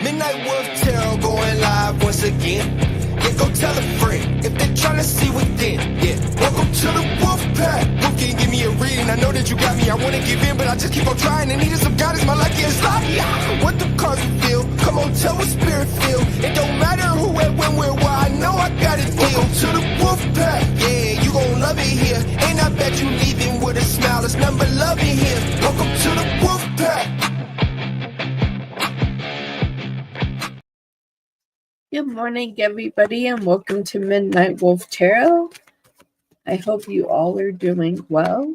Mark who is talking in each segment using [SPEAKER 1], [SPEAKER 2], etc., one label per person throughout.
[SPEAKER 1] Midnight Wolf Tarot going live once again. Yeah, go tell a friend if they're trying to see within. Yeah, welcome to the Wolf Pack. Wolf can give me a reading. I know that you got me. I wanna give in, but I just keep on trying. And needing some guidance. My life is like, yeah. What the cards reveal? Come on, tell what spirit feel. It don't matter who, where, when, where, why. I know I got it. Welcome to the Wolf Pack. Yeah, you gon' love it here. And I bet you leaving with a smile. There's none but love in here. Welcome to the Wolf Pack.
[SPEAKER 2] Good morning, everybody, and welcome to Midnight Wolf Tarot. I hope you all are doing well.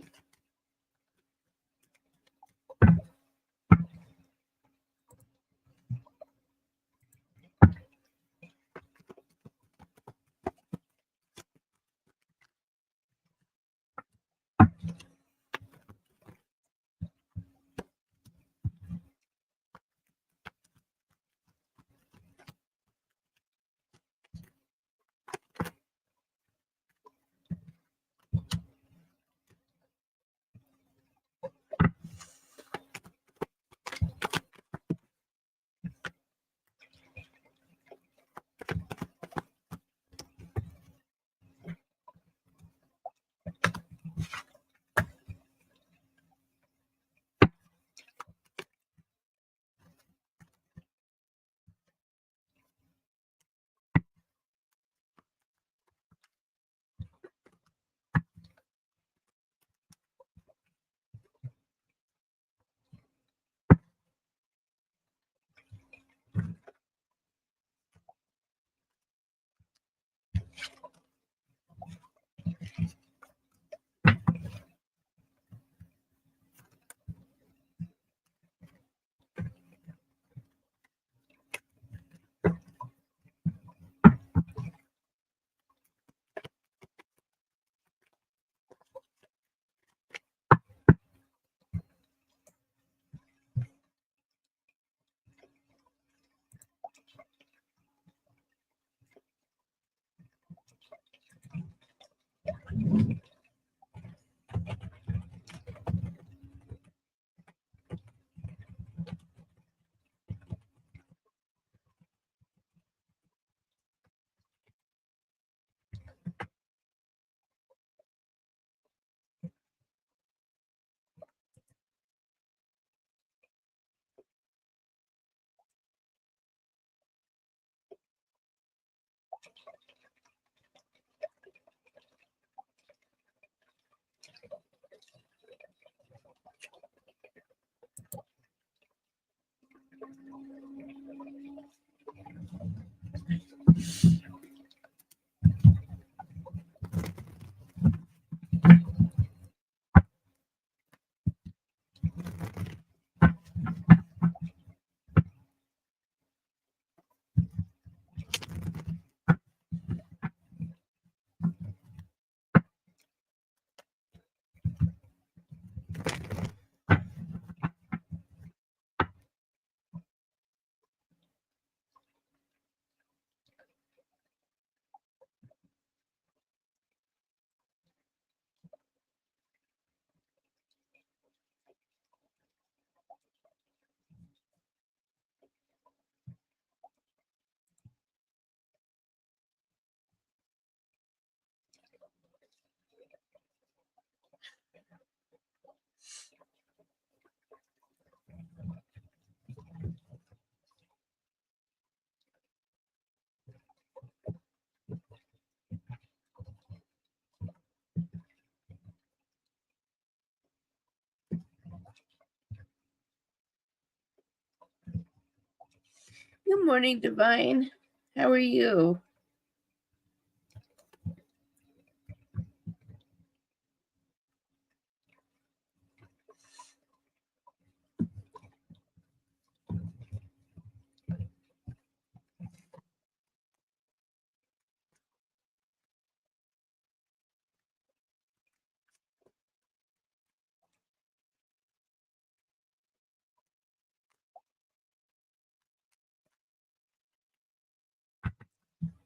[SPEAKER 2] Good morning, Divine. How are you?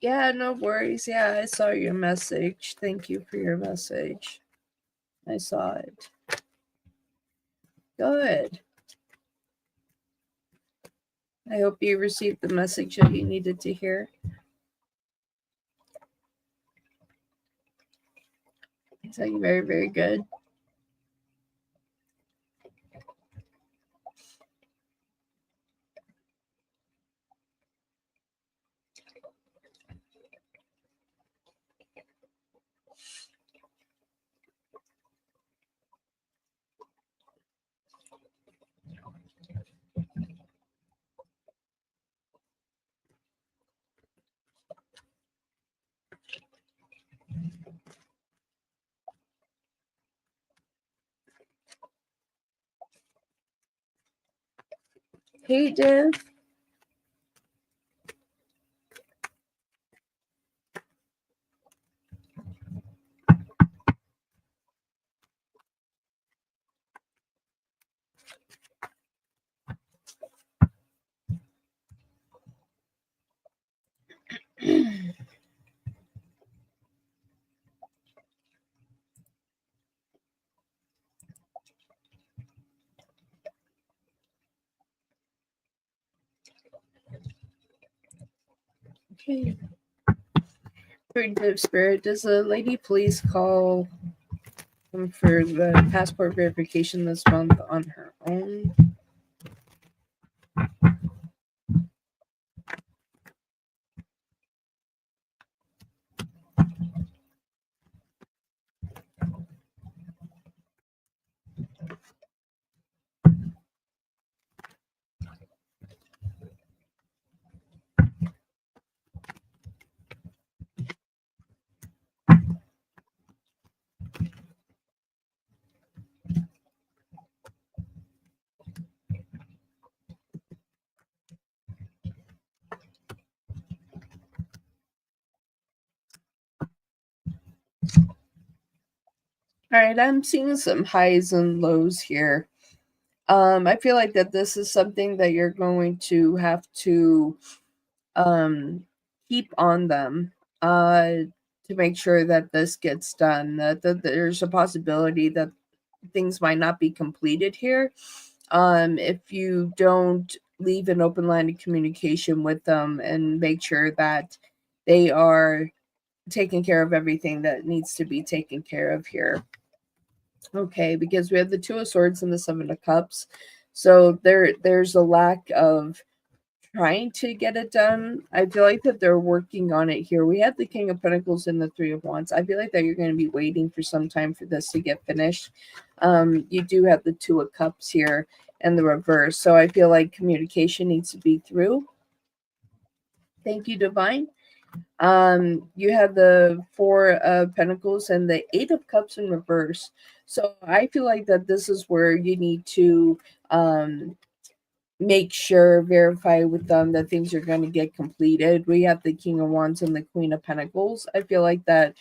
[SPEAKER 2] Yeah, no worries. Yeah, I saw your message. Thank you for your message. I saw it. Good. I hope you received the message that you needed to hear. It's like very, very good. Hey, Div. Okay. Div Spirit, does a lady please call for the passport verification this month on her own? All right, I'm seeing some highs and lows here. I feel like that this is something that you're going to have to keep on them to make sure that this gets done. That there's a possibility that things might not be completed here if you don't leave an open line of communication with them and make sure that they are taking care of everything that needs to be taken care of here. Okay, because we have the Two of Swords and the Seven of Cups. So there's a lack of trying to get it done. I feel like that they're working on it here. We have the King of Pentacles and the Three of Wands. I feel like that you're going to be waiting for some time for this to get finished. You do have the Two of Cups here and the reverse. So I feel like communication needs to be through. Thank you, Divine. You have the Four of Pentacles and the Eight of Cups in reverse. So I feel like that this is where you need to make sure, verify with them that things are going to get completed. We have the King of Wands and the Queen of Pentacles. I feel like that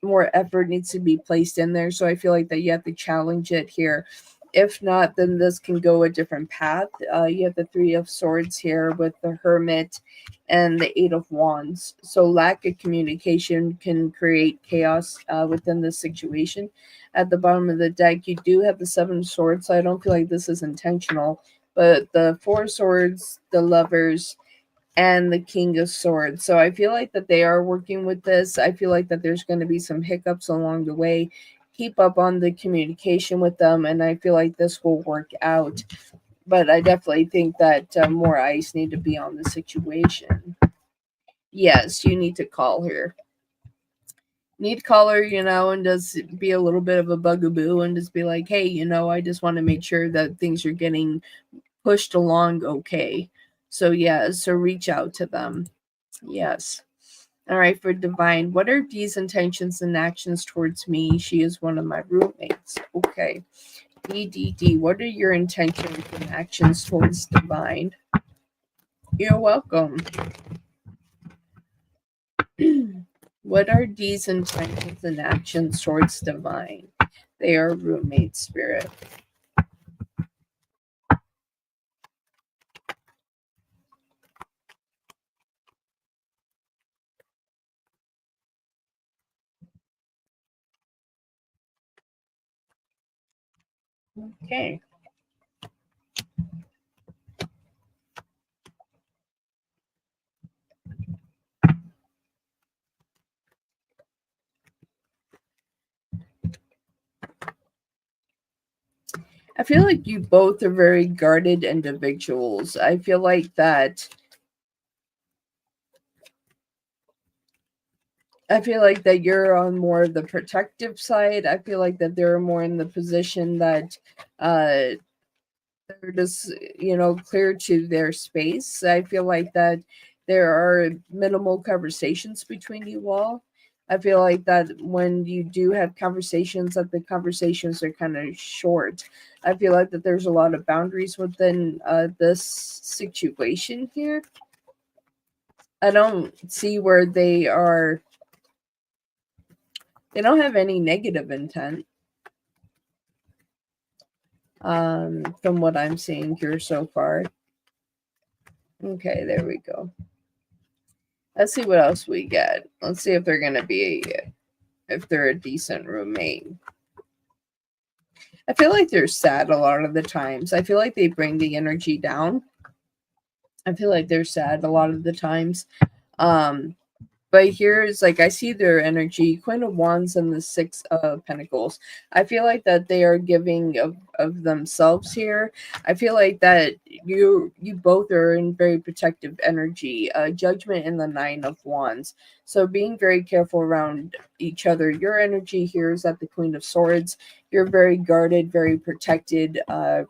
[SPEAKER 2] more effort needs to be placed in there. So I feel like that you have to challenge it here. If not, then this can go a different path. You have the Three of Swords here with the Hermit and the Eight of Wands. So lack of communication can create chaos within this situation. At the bottom of the deck, you do have the Seven of Swords. So I don't feel like this is intentional. But the Four of Swords, the Lovers, and the King of Swords. So I feel like that they are working with this. I feel like that there's going to be some hiccups along the way. Keep up on the communication with them, and I feel like this will work out. But I definitely think that more eyes need to be on the situation. Yes, you need to call her. Need to call her, and just be a little bit of a bugaboo and just be like, hey, I just want to make sure that things are getting pushed along okay. So yeah, so reach out to them. Yes. All right, for Divine, what are Dee's intentions and actions towards me? She is one of my roommates. Okay. D, what are your intentions and actions towards Divine? You're welcome. What are Dee's intentions and actions towards Divine? They are roommates, Spirit. Okay. I feel like you both are very guarded individuals. I feel like that you're on more of the protective side. I feel like that they're more in the position that uh they're just, clear to their space. I feel like that there are minimal conversations between you all. I feel like that when you do have conversations, that the conversations are kind of short. I feel like that there's a lot of boundaries within this situation here. I don't see where they don't have any negative intent, from what I'm seeing here so far. Okay, there we go. Let's see what else we get. Let's see if they're gonna be if they're a decent roommate. I feel like they're sad a lot of the times. I feel like they bring the energy down. I feel like they're sad a lot of the times. Um, but here's like I see their energy, Queen of Wands and the Six of Pentacles. I feel like that they are giving of themselves here. I feel like that you both are in very protective energy. Judgment and the Nine of Wands. So being very careful around each other. Your energy here is at the Queen of Swords. You're very guarded, very protected,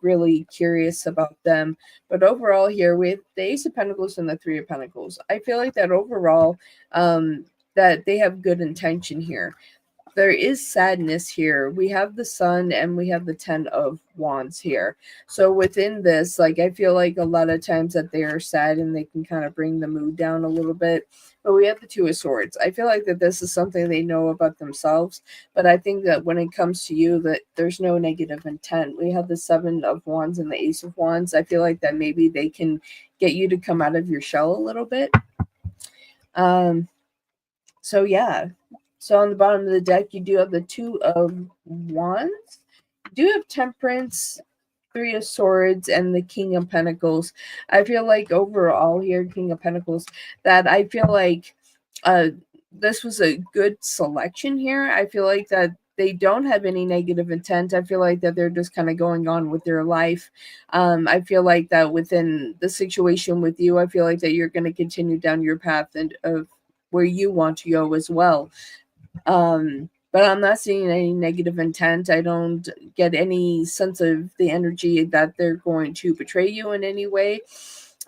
[SPEAKER 2] really curious about them. But overall, here with the Ace of Pentacles and the Three of Pentacles, I feel like that overall, that they have good intention here. There is sadness here. We have the Sun and we have the Ten of Wands here. So within this, like I feel like a lot of times that they are sad and they can kind of bring the mood down a little bit. But we have the Two of Swords. I feel like that this is something they know about themselves. But I think that when it comes to you, that there's no negative intent. We have the Seven of Wands and the Ace of Wands. I feel like that maybe they can get you to come out of your shell a little bit. So yeah. So on the bottom of the deck, you do have the Two of Wands. You do have Temperance, Three of Swords, and the King of Pentacles. I feel like overall here, King of Pentacles, that I feel like this was a good selection here. I feel like that they don't have any negative intent. I feel like that they're just kind of going on with their life. I feel like that within the situation with you, I feel like that you're going to continue down your path and of where you want to go as well. But I'm not seeing any negative intent. I don't get any sense of the energy that they're going to betray you in any way.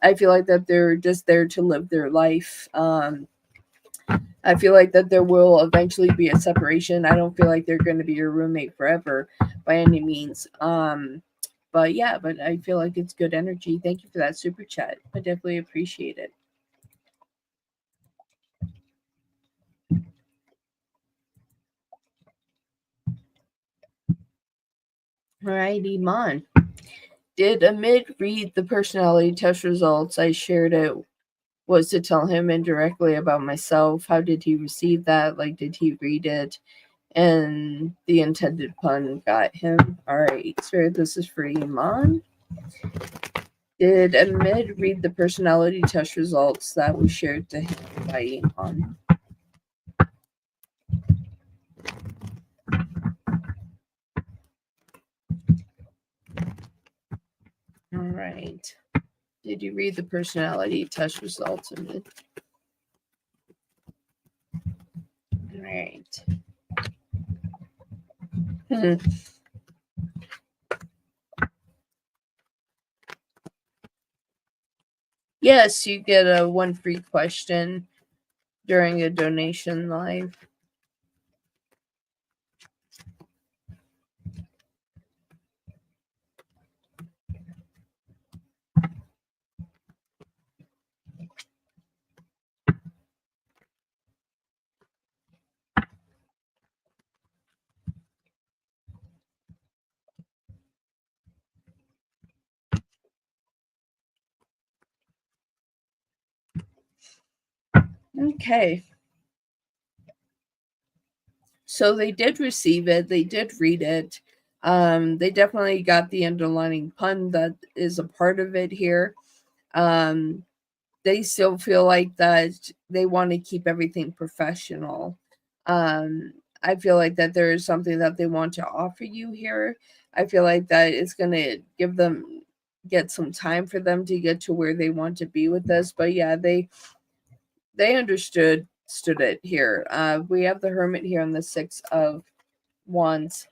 [SPEAKER 2] I feel like that they're just there to live their life. I feel like that there will eventually be a separation. I don't feel like they're going to be your roommate forever by any means. But yeah, but I feel like it's good energy. Thank you for that super chat. I definitely appreciate it. Alrighty, Mon. Did Amit read the personality test results? I shared it. Was to tell him indirectly about myself. How did he receive that? Like, did he read it? And the intended pun got him. Alright, Spirit, this is for Iman. Did Amit read the personality test results that was shared to him by Iman? All right. Did you read the personality test results, Amit? All right. Yes, you get a 1 free question during a donation live. Okay. So they did receive it. They did read it. They definitely got the underlining pun that is a part of it here. They still feel like that they want to keep everything professional. I feel like that there is something that they want to offer you here. I feel like that is going to get some time for them to get to where they want to be with this. But yeah, they understood it here. We have the Hermit here on the Six of Wands.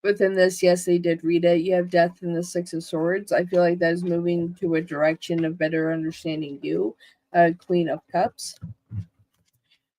[SPEAKER 2] Within this, yes, they did read it. You have Death and the Six of Swords. I feel like that is moving to a direction of better understanding you. Queen of Cups.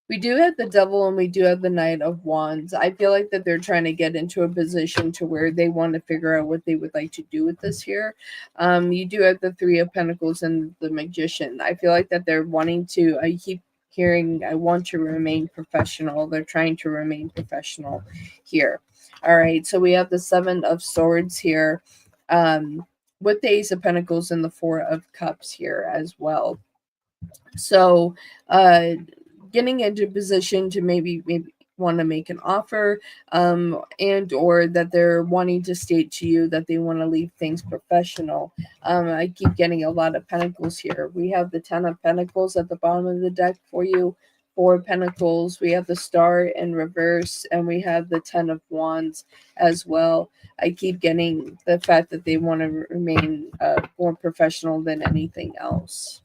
[SPEAKER 2] We do have the Devil and we do have the Knight of Wands. I feel like that they're trying to get into a position to where they want to figure out what they would like to do with this here. You do have the Three of Pentacles and the Magician. I feel like that they're wanting to, I keep hearing, I want to remain professional. They're trying to remain professional here. All right, so we have the Seven of Swords here, with the Ace of Pentacles and the Four of Cups here as well. So, getting into position to maybe want to make an offer, and or that they're wanting to state to you that they want to leave things professional. I keep getting a lot of Pentacles here. We have the Ten of Pentacles at the bottom of the deck for you. Four of Pentacles. We have the Star in reverse, and we have the Ten of Wands as well. I keep getting the fact that they want to remain more professional than anything else.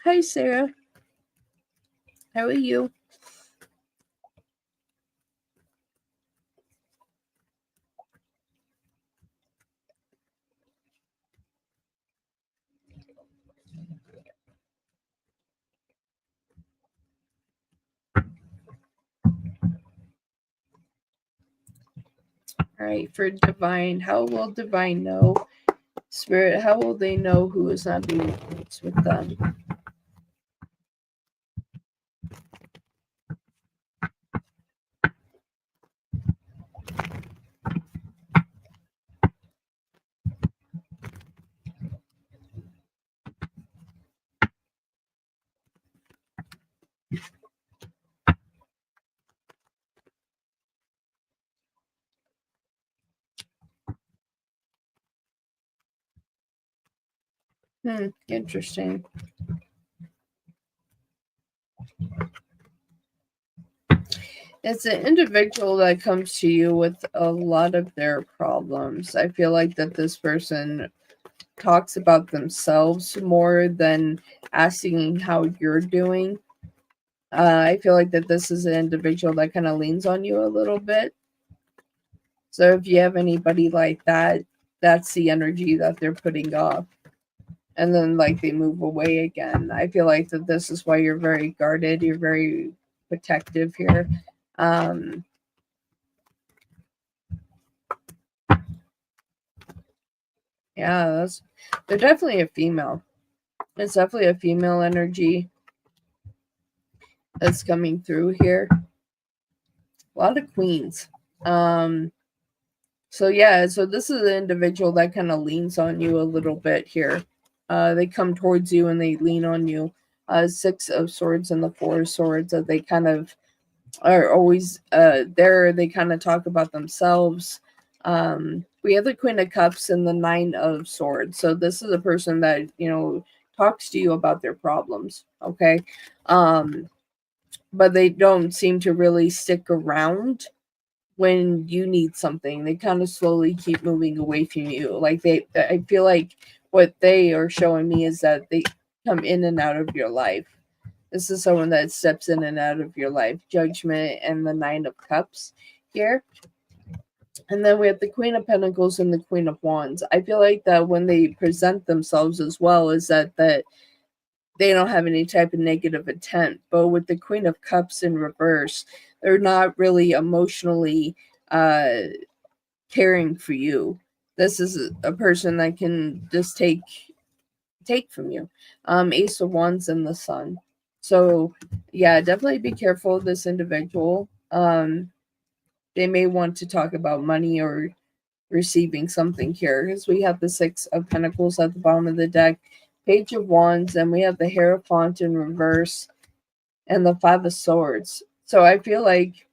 [SPEAKER 2] Hi, Sarah. How are you? All right, for Divine, how will Divine know? Spirit, how will they know who is not being pleased with them? Interesting. It's an individual that comes to you with a lot of their problems. I feel like that this person talks about themselves more than asking how you're doing. I feel like that this is an individual that kind of leans on you a little bit. So if you have anybody like that, that's the energy that they're putting off. And then like they move away again. I feel like that this is why you're very guarded, you're very protective here. Yeah, they're definitely a female. It's definitely a female energy that's coming through here. A lot of queens. So yeah, so this is an individual that kind of leans on you a little bit here. They come towards you and they lean on you. Six of Swords and the Four of Swords, that they kind of are always there. They kind of talk about themselves. We have the Queen of Cups and the Nine of Swords. So this is a person that, talks to you about their problems. Okay. Um, but they don't seem to really stick around when you need something. They kind of slowly keep moving away from you. I feel like what they are showing me is that they come in and out of your life. This is someone that steps in and out of your life. Judgment and the Nine of Cups here. And then we have the Queen of Pentacles and the Queen of Wands. I feel like that when they present themselves as well is that they don't have any type of negative intent. But with the Queen of Cups in reverse, they're not really emotionally caring for you. This is a person that can just take from you. Ace of Wands and the Sun. So yeah, definitely be careful of this individual. They may want to talk about money or receiving something here, because we have the Six of Pentacles at the bottom of the deck, Page of Wands, and we have the Hierophant in reverse, and the Five of Swords. So I feel like,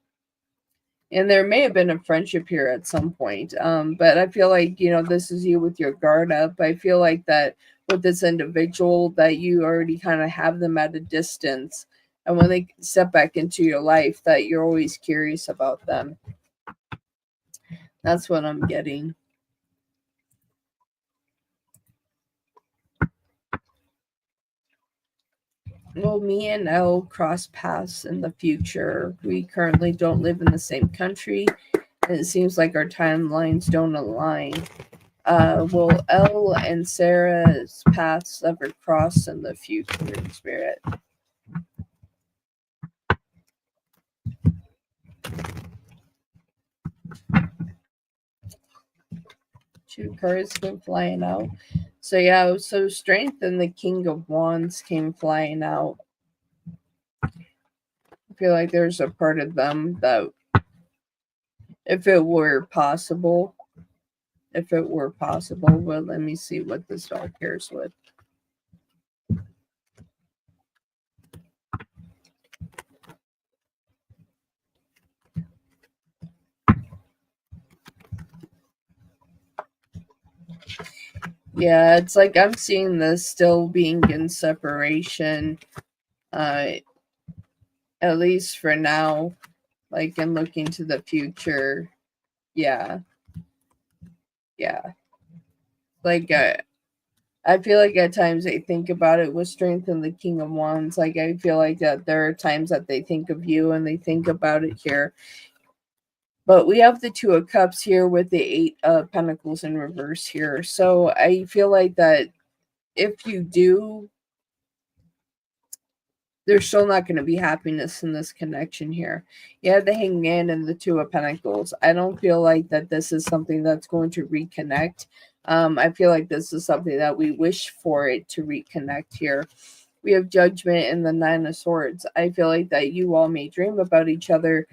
[SPEAKER 2] and there may have been a friendship here at some point, but I feel like, this is you with your guard up. I feel like that with this individual that you already kind of have them at a distance, and when they step back into your life, that you're always curious about them. That's what I'm getting. Will me and Elle cross paths in the future? We currently don't live in the same country, and it seems like our timelines don't align. Will Elle and Sarah's paths ever cross in the future, Spirit? Two cards came flying out. So yeah, so Strength and the King of Wands came flying out. I feel like there's a part of them that, if it were possible, but let me see what this dog cares with. Yeah, it's like I'm seeing this still being in separation, at least for now, like, and looking to the future. Yeah. Like, I feel like at times they think about it with Strength and the King of Wands. Like, I feel like that there are times that they think of you and they think about it here. But we have the Two of Cups here with the Eight of Pentacles in reverse here. So I feel like that if you do, there's still not going to be happiness in this connection here. You have the Hangman and the Two of Pentacles. I don't feel like that this is something that's going to reconnect. I feel like this is something that we wish for it to reconnect here. We have Judgment and the Nine of Swords. I feel like that you all may dream about each other,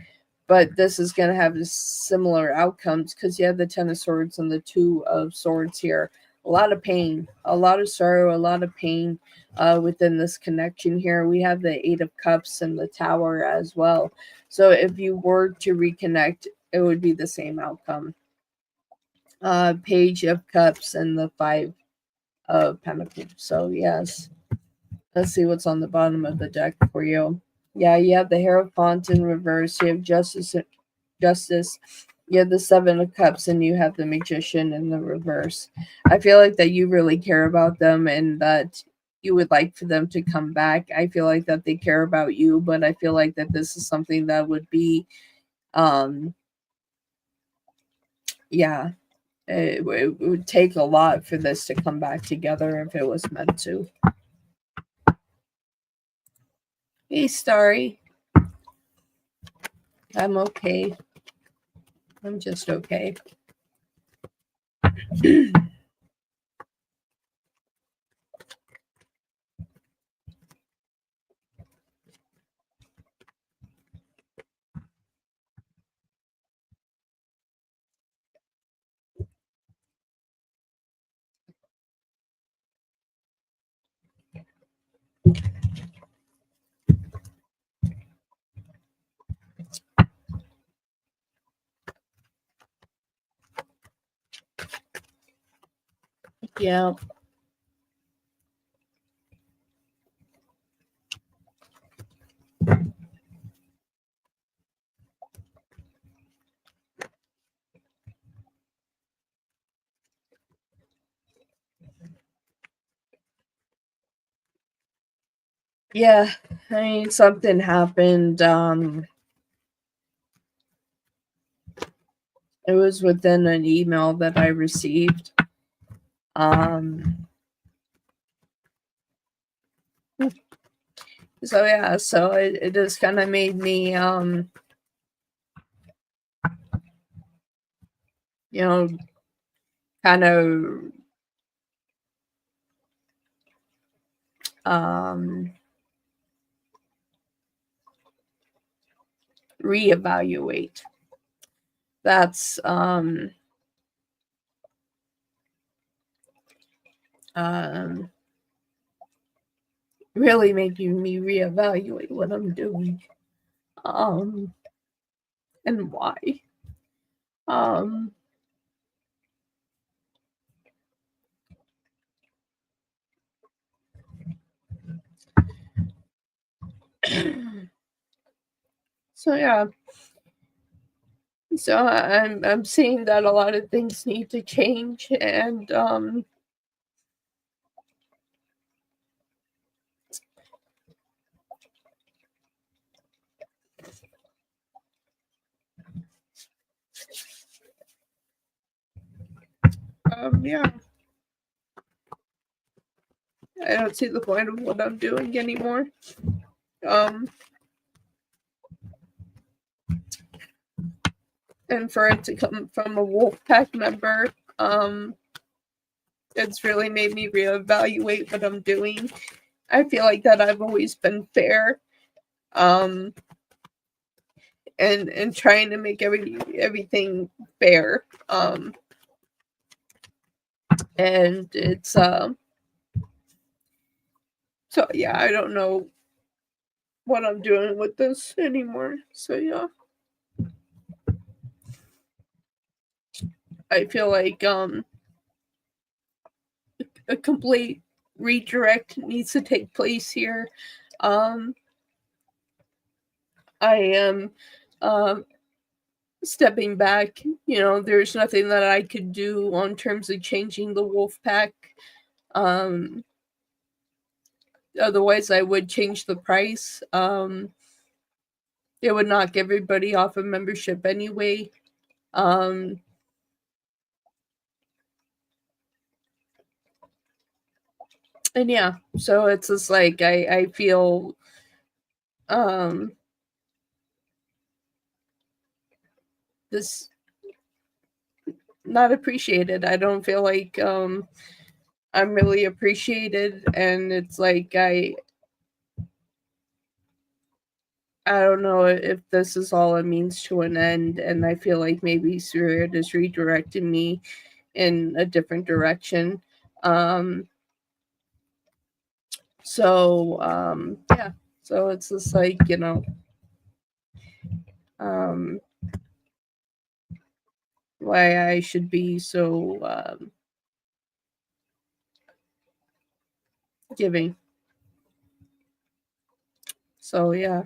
[SPEAKER 2] but this is going to have similar outcomes because you have the Ten of Swords and the Two of Swords here. A lot of pain, a lot of sorrow, a lot of pain within this connection here. We have the Eight of Cups and the Tower as well. So if you were to reconnect, it would be the same outcome. Page of Cups and the Five of Pentacles. So yes, let's see what's on the bottom of the deck for you. Yeah, you have the Hierophant in reverse. You have Justice. You have the Seven of Cups, and you have the Magician in the reverse. I feel like that you really care about them and that you would like for them to come back. I feel like that they care about you, but I feel like that this is something that would be, yeah, it would take a lot for this to come back together if it was meant to. Hey, Starry. I'm okay. I'm just okay. Yeah. Yeah. I mean, something happened. It was within an email that I received. Um, so yeah, so it just kind of made me, you know, kind of, um, reevaluate. That's, um, really making me reevaluate what I'm doing, um, and why. Um, so yeah, so I'm seeing that a lot of things need to change, and yeah, I don't see the point of what I'm doing anymore. Um, and for it to come from a Wolfpack member, um, it's really made me reevaluate what I'm doing. I feel like that I've always been fair, um, and trying to make everything fair. And it's so yeah, I don't know what I'm doing with this anymore. So yeah, I feel like a complete redirect needs to take place here. Um, I am um stepping back. You know, there's nothing that I could do on terms of changing the wolf pack. Um, otherwise, I would change the price. It would knock everybody off of membership anyway. Um, and yeah, so it's just like I feel um this not appreciated. I don't feel like I'm really appreciated, and it's like I don't know if this is all a means to an end, and I feel like maybe Spirit is redirecting me in a different direction. Um, yeah, so it's just like, um, why I should be so giving. So yeah.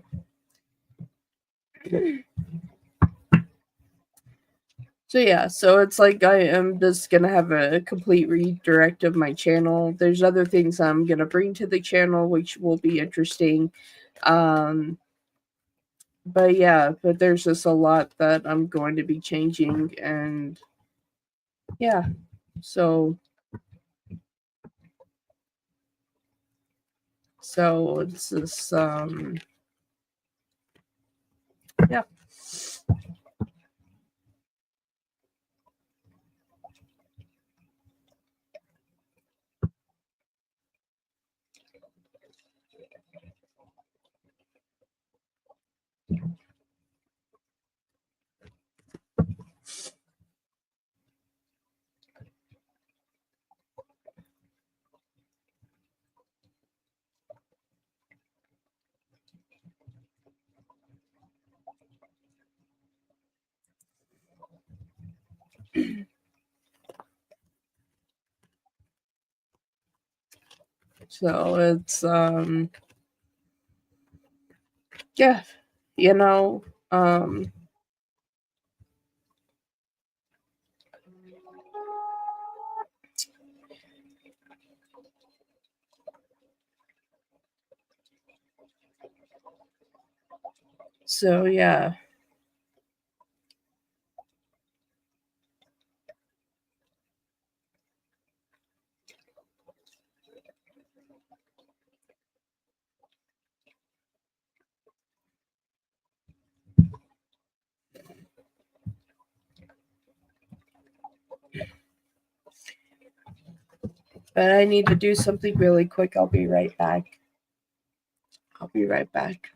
[SPEAKER 2] So yeah, so it's like I am just gonna have a complete redirect of my channel. There's other things I'm gonna bring to the channel which will be interesting. Um but yeah, but there's just a lot that I'm going to be changing, and yeah. So it's just yeah. So it's yeah, you know, so yeah. But I need to do something really quick. I'll be right back. I'll be right back.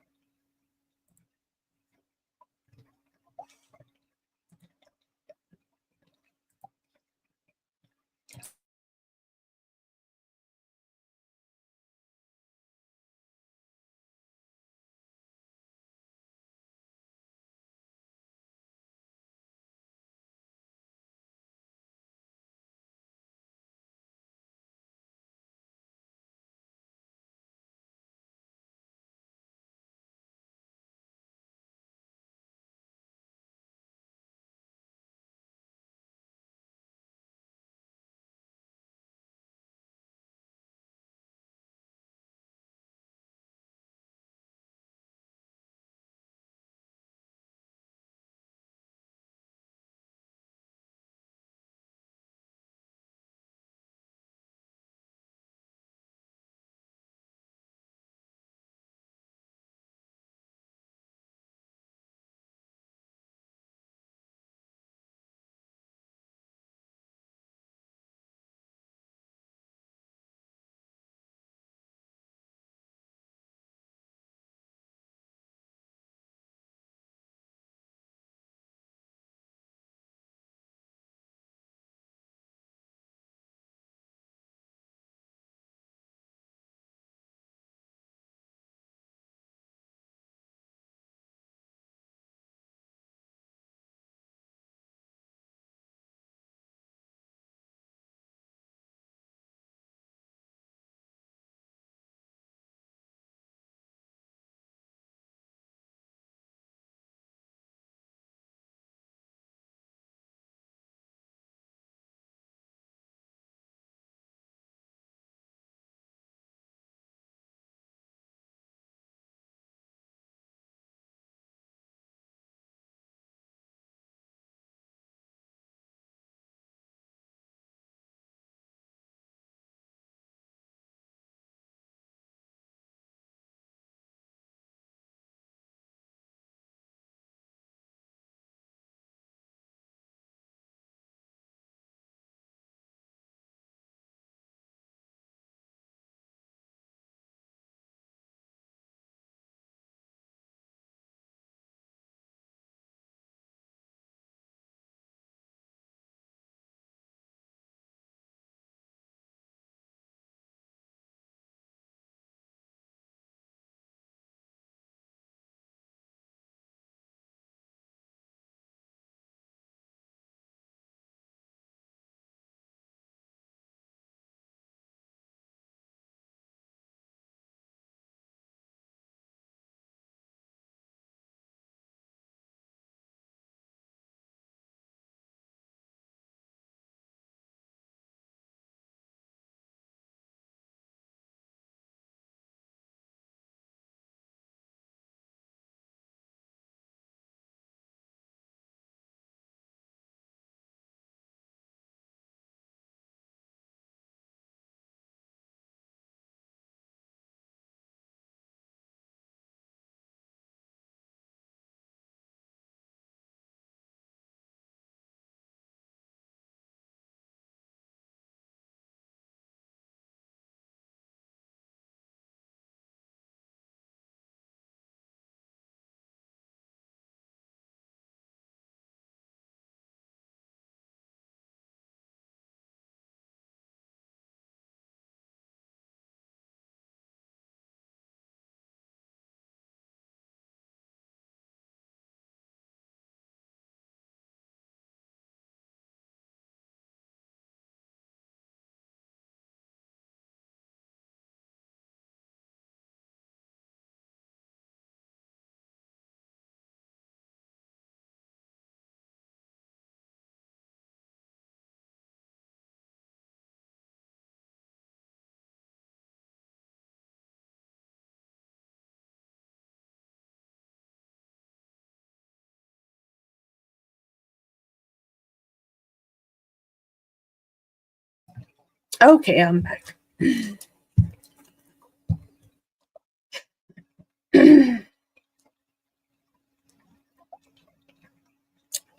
[SPEAKER 2] Okay, I'm back.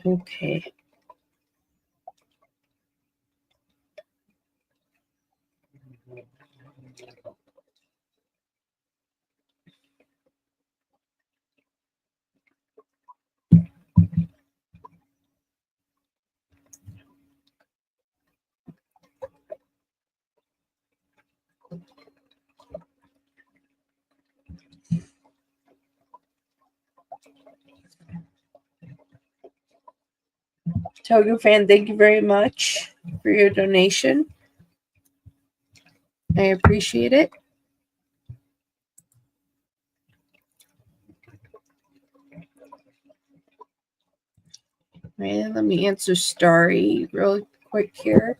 [SPEAKER 2] Okay. Togo fan, thank you very much for your donation. I appreciate it. Right, let me answer Starry real quick here.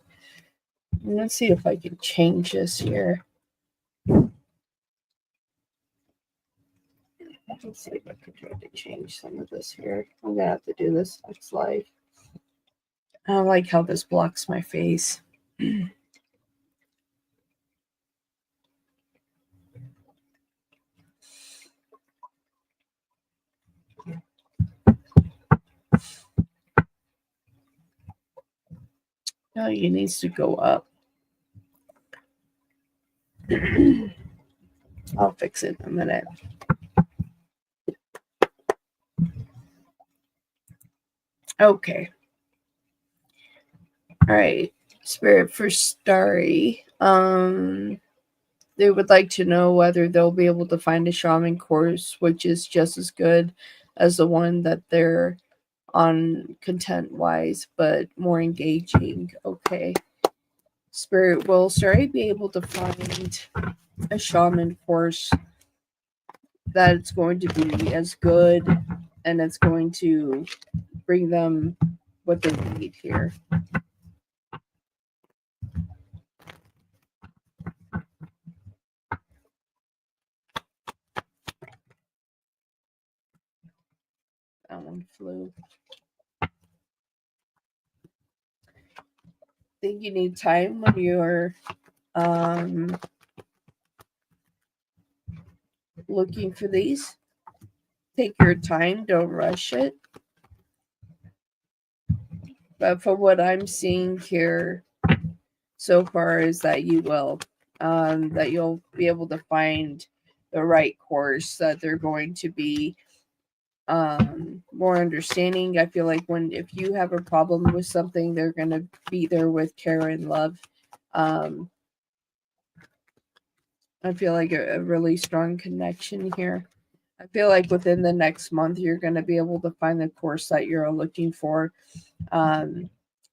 [SPEAKER 2] Let's see if I can change this here. Let's see if I can try to change some of this here. I'm gonna have to do this next live. I don't like how this blocks my face. No, it needs to go up. I'll fix it in a minute. Okay. All right. Spirit for Starry. They would like to know whether they'll be able to find a shaman course which is just as good as the one that they're on content wise, but more engaging. Okay. Spirit, will Starry be able to find a shaman course that's going to be as good and it's going to bring them what they need here? That one flew. I think you need time when you're looking for these. Take your time, don't rush it. But from what I'm seeing here so far is that you will, that you'll be able to find the right course, that they're going to be more understanding. I feel like if you have a problem with something, they're going to be there with care and love. I feel like a really strong connection here. I feel like within the next month, you're going to be able to find the course that you're looking for.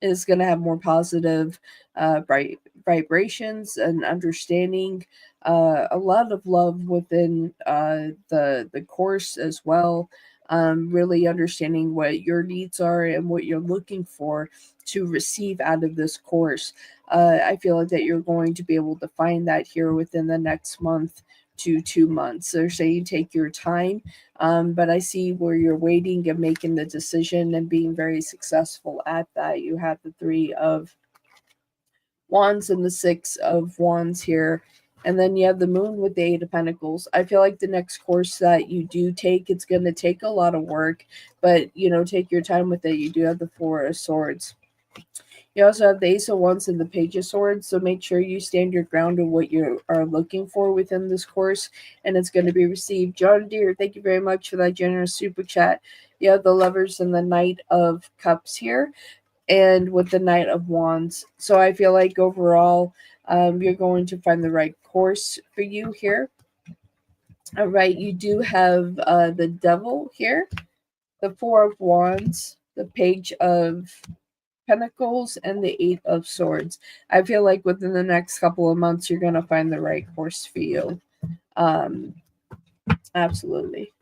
[SPEAKER 2] Is going to have more positive vibrations and understanding. A lot of love within the course as well. Really understanding what your needs are and what you're looking for to receive out of this course. I feel like that you're going to be able to find that here within the next month to 2 months. They're saying take your time, but I see where you're waiting and making the decision and being very successful at that. You have the 3 of Wands and the 6 of Wands here. And then you have the Moon with the 8 of Pentacles. I feel like the next course that you do take, it's going to take a lot of work, but, take your time with it. You do have the 4 of Swords. You also have the Ace of Wands and the Page of Swords, so make sure you stand your ground on what you are looking for within this course, and it's going to be received. John Deere, thank you very much for that generous super chat. You have the Lovers and the Knight of Cups here, and with the Knight of Wands. So I feel like overall, you're going to find the right course for you here. All right, you do have the Devil here, the 4 of Wands, the Page of Pentacles, and the 8 of Swords. I feel like within the next couple of months, you're going to find the right course for you. Absolutely.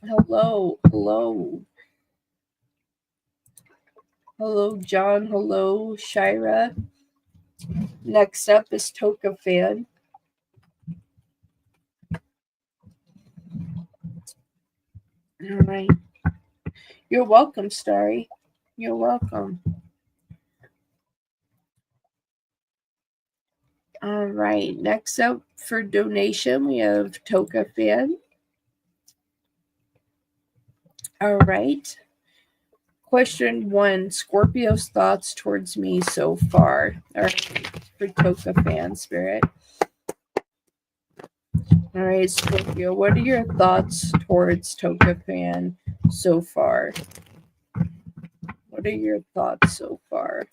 [SPEAKER 2] Hello. Hello, John. Hello, Shira. Next up is Toka Fan. All right. You're welcome, Starry. You're welcome. All right. Next up for donation, we have Toka Fan. All right. Question 1, Scorpio's thoughts towards me so far. All right, for Toka Fan Spirit. All right, Scorpio, what are your thoughts towards Toka Fan so far? What are your thoughts so far?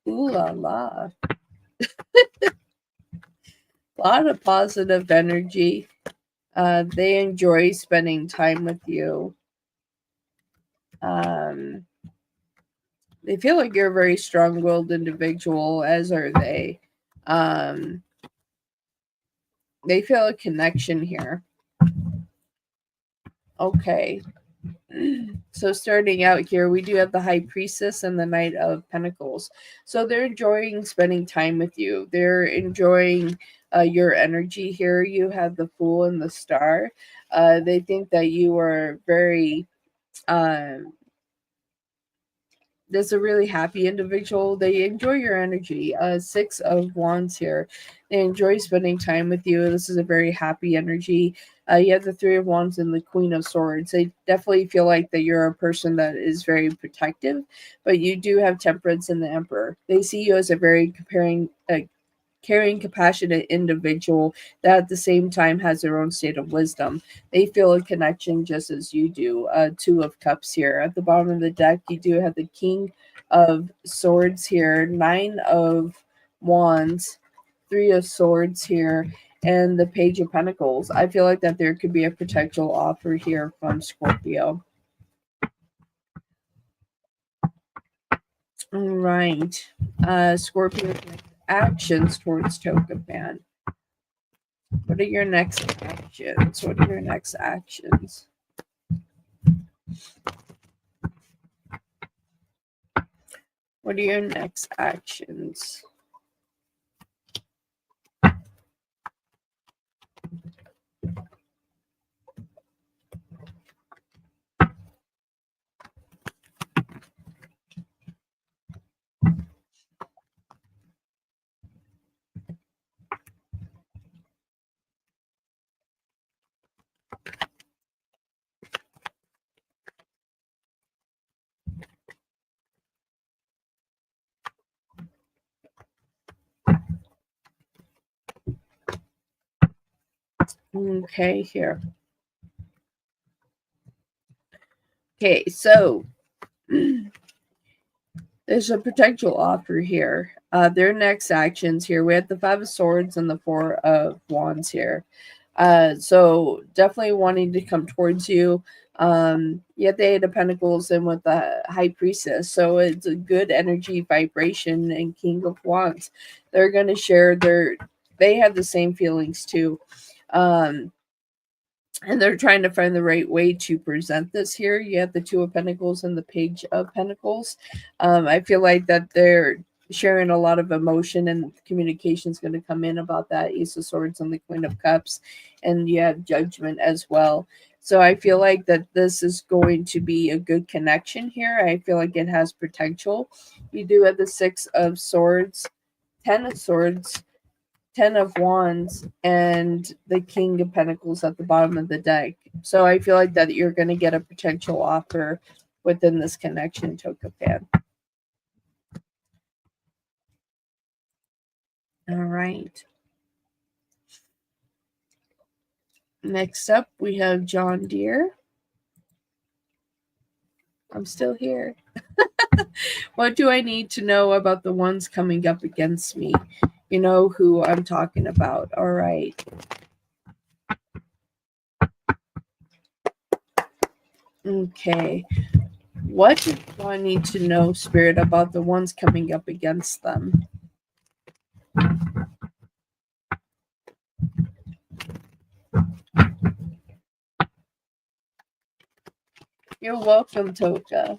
[SPEAKER 2] Ooh la la. A lot of positive energy. They enjoy spending time with you. They feel like you're a very strong-willed individual, as are they. They feel a connection here. Okay. So starting out here, we do have the High Priestess and the Knight of Pentacles. So they're enjoying spending time with you. They're enjoying your energy here. You have the Fool and the Star. They think that you are very there's a really happy individual. They enjoy your energy. 6 of Wands here. They enjoy spending time with you. This is a very happy energy. You have the 3 of Wands and the Queen of Swords. They definitely feel like that you're a person that is very protective, but you do have Temperance and the Emperor. They see you as a very caring, compassionate individual that at the same time has their own state of wisdom. They feel a connection just as you do. 2 of Cups here. At the bottom of the deck, you do have the King of Swords here, 9 of Wands, 3 of Swords here, and the Page of Pentacles. I feel like that there could be a potential offer here from Scorpio. All right. Scorpio actions towards Toka Fan. What are your next actions? What are your next actions? What are your next actions? Okay, here. Okay, so there's a potential offer here. Their next actions here. We have the 5 of Swords and the 4 of Wands here. So definitely wanting to come towards you. Yet the 8 of Pentacles and with the High Priestess. So it's a good energy vibration and King of Wands. They're going to share they have the same feelings too. And they're trying to find the right way to present this here. You have the 2 of Pentacles and the Page of Pentacles. I feel like that they're sharing a lot of emotion and communication is going to come in about that. Ace of Swords and the Queen of Cups. And you have Judgment as well. So I feel like that this is going to be a good connection here. I feel like it has potential. You do have the 6 of Swords, 10 of Swords, 10 of Wands, and the King of Pentacles at the bottom of the deck. So I feel like that you're going to get a potential offer within this connection, Toka Fan. All right. Next up, we have John Deere. I'm still here. What do I need to know about the ones coming up against me? You know who I'm talking about. All right. Okay. What do I need to know, Spirit, about the ones coming up against them? You're welcome, Toka.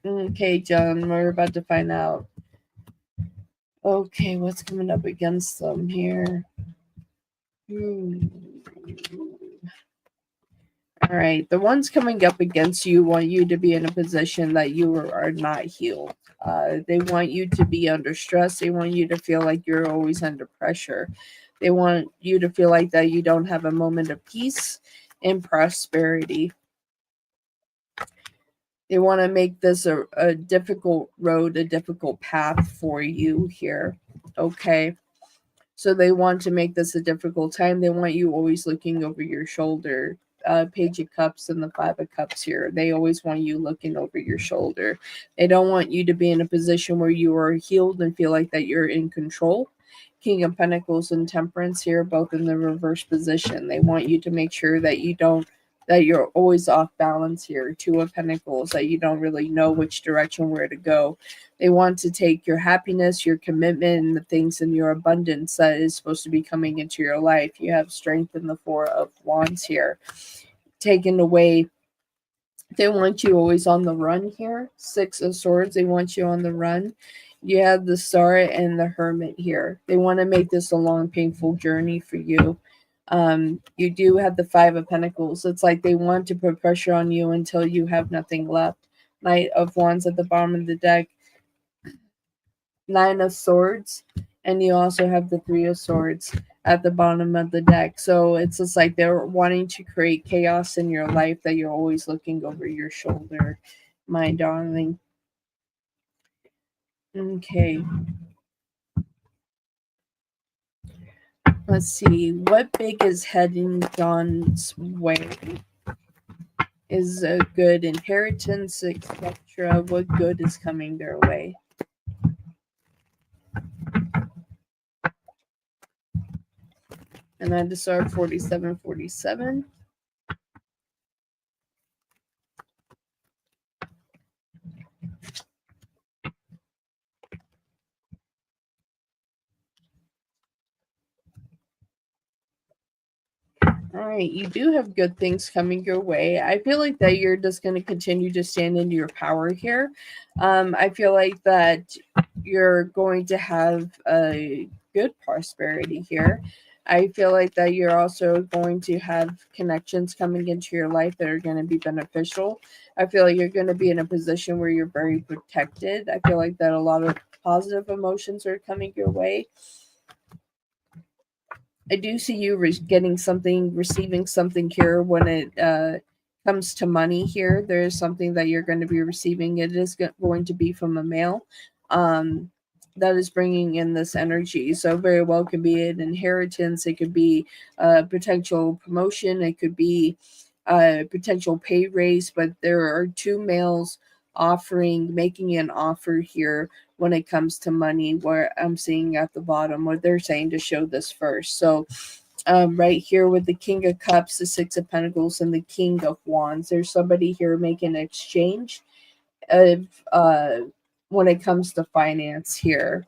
[SPEAKER 2] Okay, John, we're about to find out. Okay, what's coming up against them here? All right, the ones coming up against you want you to be in a position that you are not healed. They want you to be under stress. They want you to feel like you're always under pressure. They want you to feel like that you don't have a moment of peace and prosperity. They want to make this a difficult road, a difficult path for you here. Okay. So they want to make this a difficult time. They want you always looking over your shoulder. Page of Cups and the Five of Cups here. They always want you looking over your shoulder. They don't want you to be in a position where you are healed and feel like that you're in control. King of Pentacles and Temperance here, both in the reverse position. They want you to make sure that you don't that you're always off balance here. Two of Pentacles, that you don't really know which direction where to go. They want to take your happiness, your commitment, and the things in your abundance that is supposed to be coming into your life. You have Strength in the Four of Wands here. Taken away. They want you always on the run here. Six of Swords, they want you on the run. You have the Star and the Hermit here. They want to make this a long, painful journey for you. You do have the Five of Pentacles. It's like they want to put pressure on you until you have nothing left. Knight of Wands at the bottom of the deck. Nine of Swords, and you also have the Three of Swords at the bottom of the deck. So it's just like they're wanting to create chaos in your life, that you're always looking over your shoulder, my darling. Okay. Let's see. What big is heading John's way? Is a good inheritance, etc. What good is coming their way? And I deserve 4747. All right, you do have good things coming your way. I feel like that you're just going to continue to stand into your power here. I feel like that you're going to have a good prosperity here. I feel like that you're also going to have connections coming into your life that are going to be beneficial. I feel like you're going to be in a position where you're very protected. I feel like that a lot of positive emotions are coming your way. I do see you getting something, receiving something here when it comes to money here. There is something that you're going to be receiving. It is going to be from a male that is bringing in this energy. So very well could be an inheritance. It could be a potential promotion. It could be a potential pay raise. But there are two males making an offer here when it comes to money, where I'm seeing at the bottom what they're saying to show this first. So right here with the King of Cups, the Six of Pentacles, and the King of Wands, there's somebody here making an exchange of when it comes to finance here,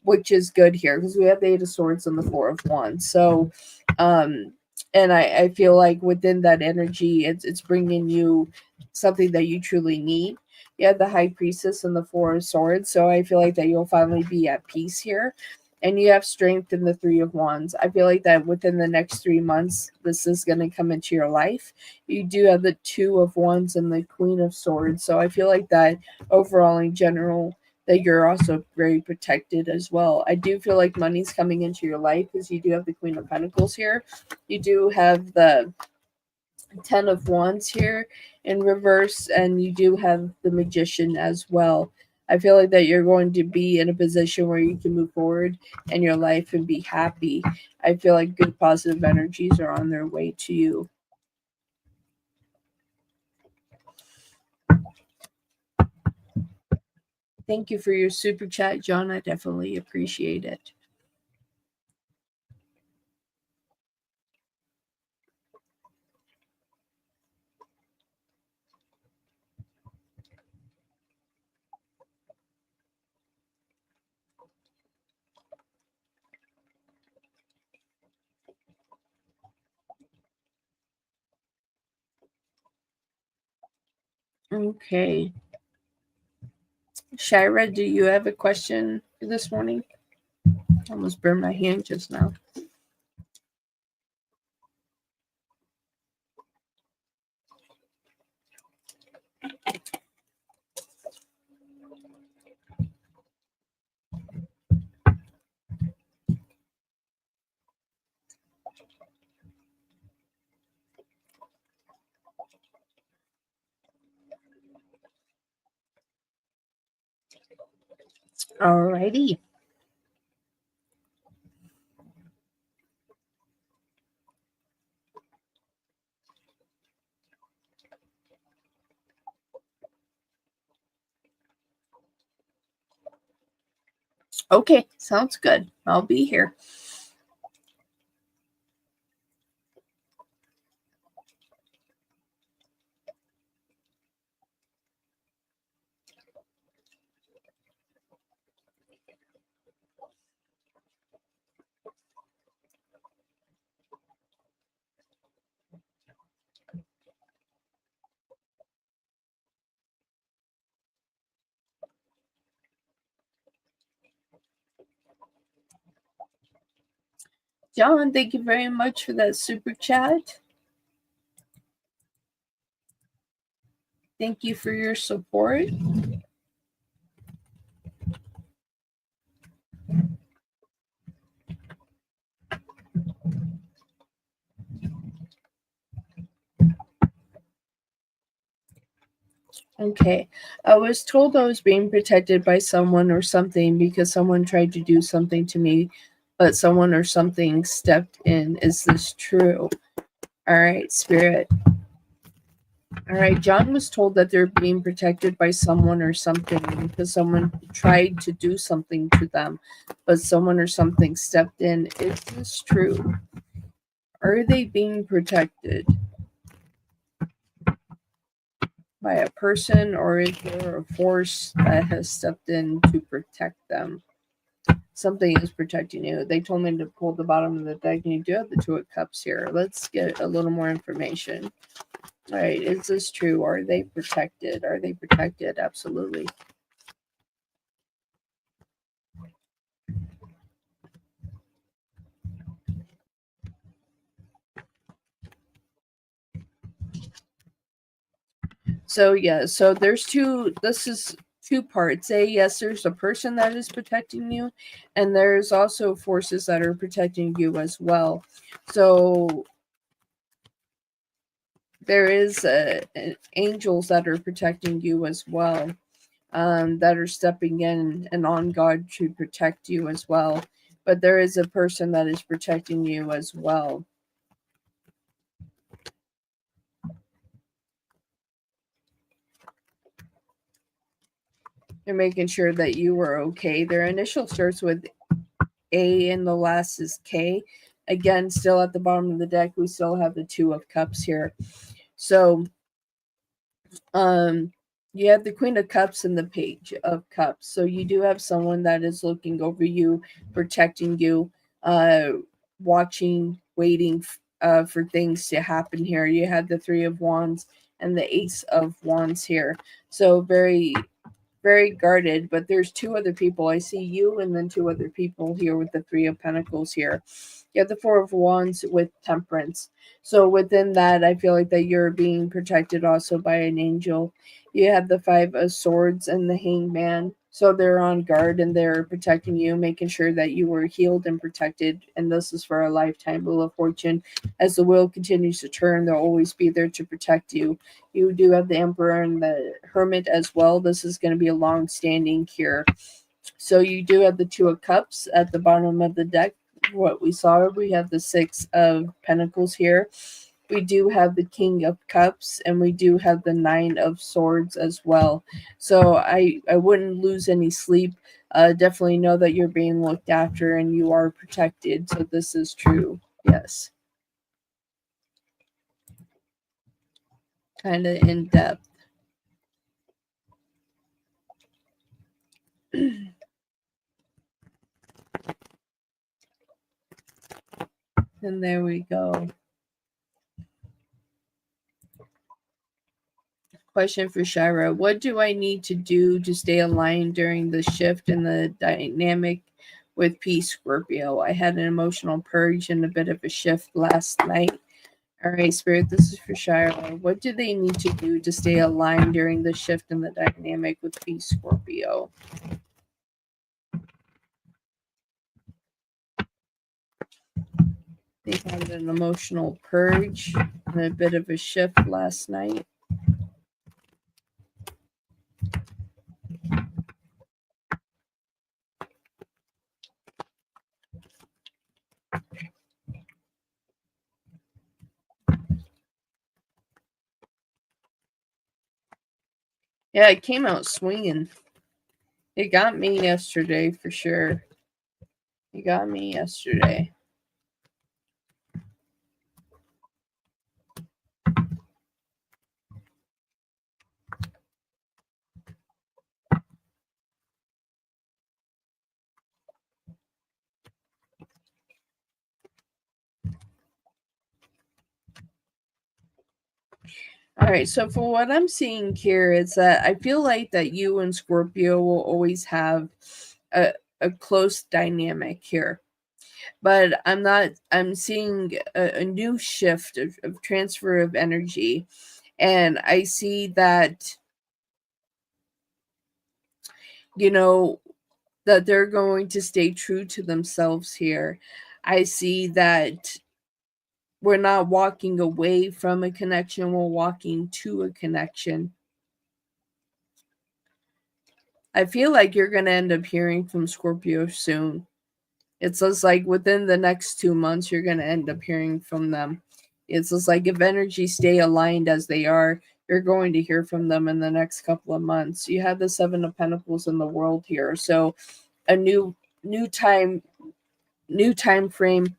[SPEAKER 2] which is good here because we have the Eight of Swords and the Four of Wands. So and I feel like within that energy, it's bringing you something that you truly need. You have the High Priestess and the Four of Swords, so I feel like that you'll finally be at peace here. And you have Strength in the Three of Wands. I feel like that within the next 3 months, this is going to come into your life. You do have the Two of Wands and the Queen of Swords, so I feel like that overall, in general, that you're also very protected as well. I do feel like money's coming into your life because you do have the Queen of Pentacles here. You do have the Ten of Wands here in reverse, and you do have the Magician as well. I feel like that you're going to be in a position where you can move forward in your life and be happy. I feel like good positive energies are on their way to you. Thank you for your super chat, John. I definitely appreciate it. Okay. Shira, do you have a question this morning? I almost burned my hand just now. Alrighty. Okay, sounds good. I'll be here. John, thank you very much for that super chat. Thank you for your support. Okay. I was told I was being protected by someone or something because someone tried to do something to me, but someone or something stepped in. Is this true? All right, Spirit. All right, John was told that they're being protected by someone or something because someone tried to do something to them, but someone or something stepped in. Is this true? Are they being protected by a person, or is there a force that has stepped in to protect them? Something is protecting you. They told me to pull the bottom of the deck, and you do have the Two of Cups here. Let's get a little more information. All right, is this true? Are they protected? Are they protected? Absolutely. So yeah, so there's two. This is two parts. Yes, there's a person that is protecting you, and there's also forces that are protecting you as well. So there is angels that are protecting you as well, that are stepping in and on guard to protect you as well. But there is a person that is protecting you as well. They're making sure that you are okay. Their initial starts with A and the last is K. Again, still at the bottom of the deck, we still have the Two of Cups here. So, you have the Queen of Cups and the Page of Cups. So you do have someone that is looking over you, protecting you, watching, waiting for things to happen here. You have the Three of Wands and the Ace of Wands here. So very, very guarded, but there's two other people. I see you and then two other people here with the Three of Pentacles here. You have the Four of Wands with Temperance. So within that, I feel like that you're being protected also by an angel. You have the Five of Swords and the Hangman. So they're on guard and they're protecting you, making sure that you were healed and protected. And this is for a lifetime. Wheel of Fortune. As the wheel continues to turn, they'll always be there to protect you. You do have the Emperor and the Hermit as well. This is going to be a long-standing cure. So you do have the Two of Cups at the bottom of the deck. What we saw, we have the Six of Pentacles here. We do have the King of Cups, and we do have the Nine of Swords as well. So I wouldn't lose any sleep. Definitely know that you're being looked after and you are protected. So this is true. Yes. Kind of in depth. And there we go. Question for Shira. What do I need to do to stay aligned during the shift in the dynamic with Peace Scorpio? I had an emotional purge and a bit of a shift last night. All right, Spirit, this is for Shira. What do they need to do to stay aligned during the shift in the dynamic with Peace Scorpio? They had an emotional purge and a bit of a shift last night. Yeah, it came out swinging. It got me yesterday for sure. It got me yesterday. All right, so for what I'm seeing here, it's that I feel like that you and Scorpio will always have a close dynamic here. But I'm seeing a new shift of transfer of energy. And I see that, you know, that they're going to stay true to themselves here. I see that we're not walking away from a connection, we're walking to a connection. I feel like you're going to end up hearing from Scorpio soon. It's just like within the next 2 months, you're going to end up hearing from them. It's just like if energies stay aligned as they are, you're going to hear from them in the next couple of months. You have the Seven of Pentacles in the world here. So a new time frame.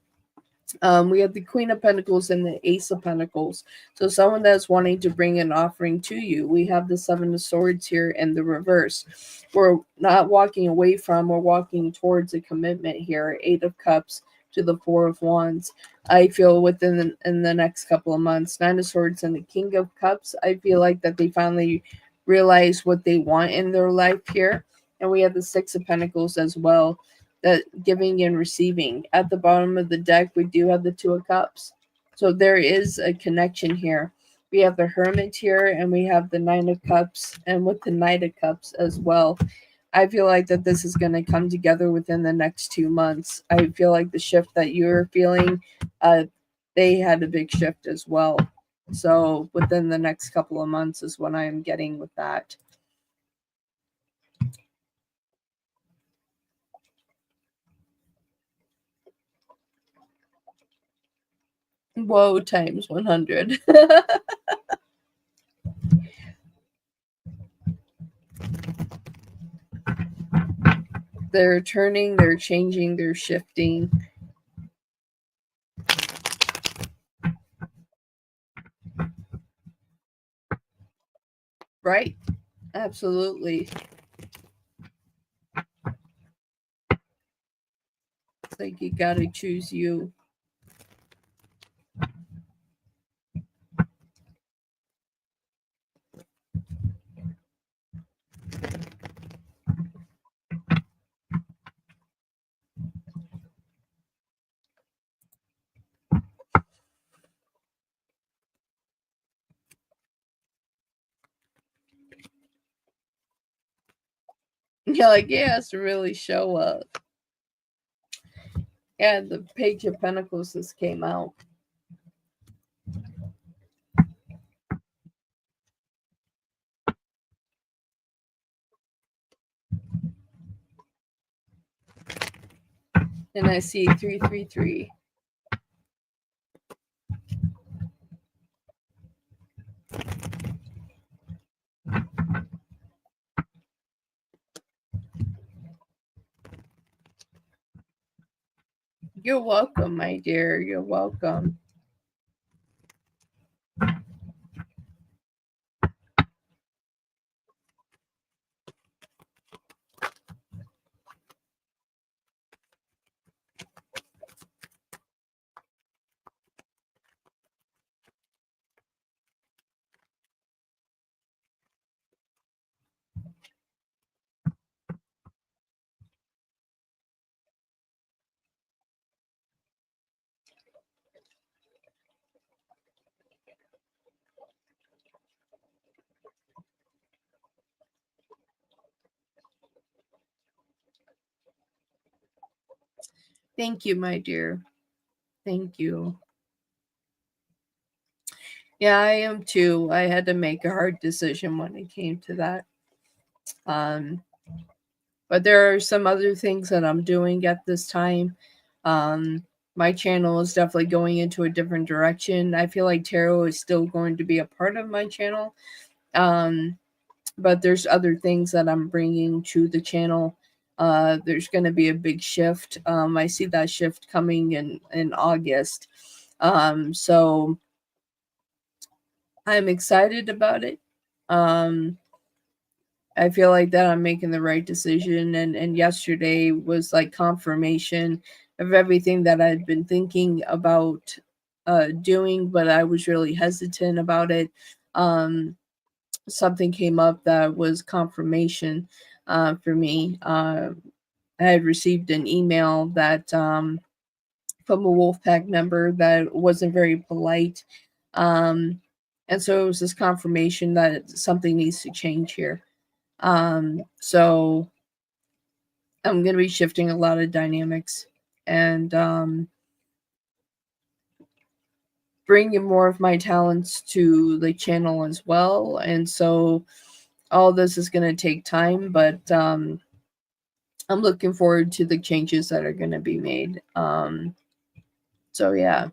[SPEAKER 2] We have the Queen of Pentacles and the Ace of Pentacles. So someone that's wanting to bring an offering to you. We have the Seven of Swords here in the reverse. We're not walking away from, we're walking towards a commitment here. Eight of Cups to the Four of Wands. I feel within in the next couple of months. Nine of Swords and the King of Cups. I feel like that they finally realize what they want in their life here. And we have the Six of Pentacles as well. That giving and receiving. At the bottom of the deck, we do have the Two of Cups. So there is a connection here. We have the Hermit here, and we have the Nine of Cups, and with the Knight of Cups as well. I feel like that this is going to come together within the next 2 months. I feel like the shift that you're feeling, they had a big shift as well. So within the next couple of months is what I am getting with that. Whoa, times 100. They're turning, they're changing, they're shifting. Right? Absolutely. It's like you gotta choose you. You're like, yeah, it has to really show up. Yeah, the Page of Pentacles just came out. And I see 333. You're welcome, my dear. You're welcome. Thank you, my dear. Thank you. Yeah, I am too. I had to make a hard decision when it came to that. Um, but there are some other things that I'm doing at this time. Um, my channel is definitely going into a different direction. I feel like tarot is still going to be a part of my channel. Um, but there's other things that I'm bringing to the channel. There's going to be a big shift. I see that shift coming in August. So I'm excited about it. Um, I feel like that I'm making the right decision, and yesterday was like confirmation of everything that I'd been thinking about doing, but I was really hesitant about it. Um, Something came up that was confirmation for me. I had received an email that from a Wolfpack member that wasn't very polite. Um, and so it was this confirmation that something needs to change here. So I'm going to be shifting a lot of dynamics and bringing more of my talents to the channel as well. And so all this is going to take time, but I'm looking forward to the changes that are going to be made. So yeah.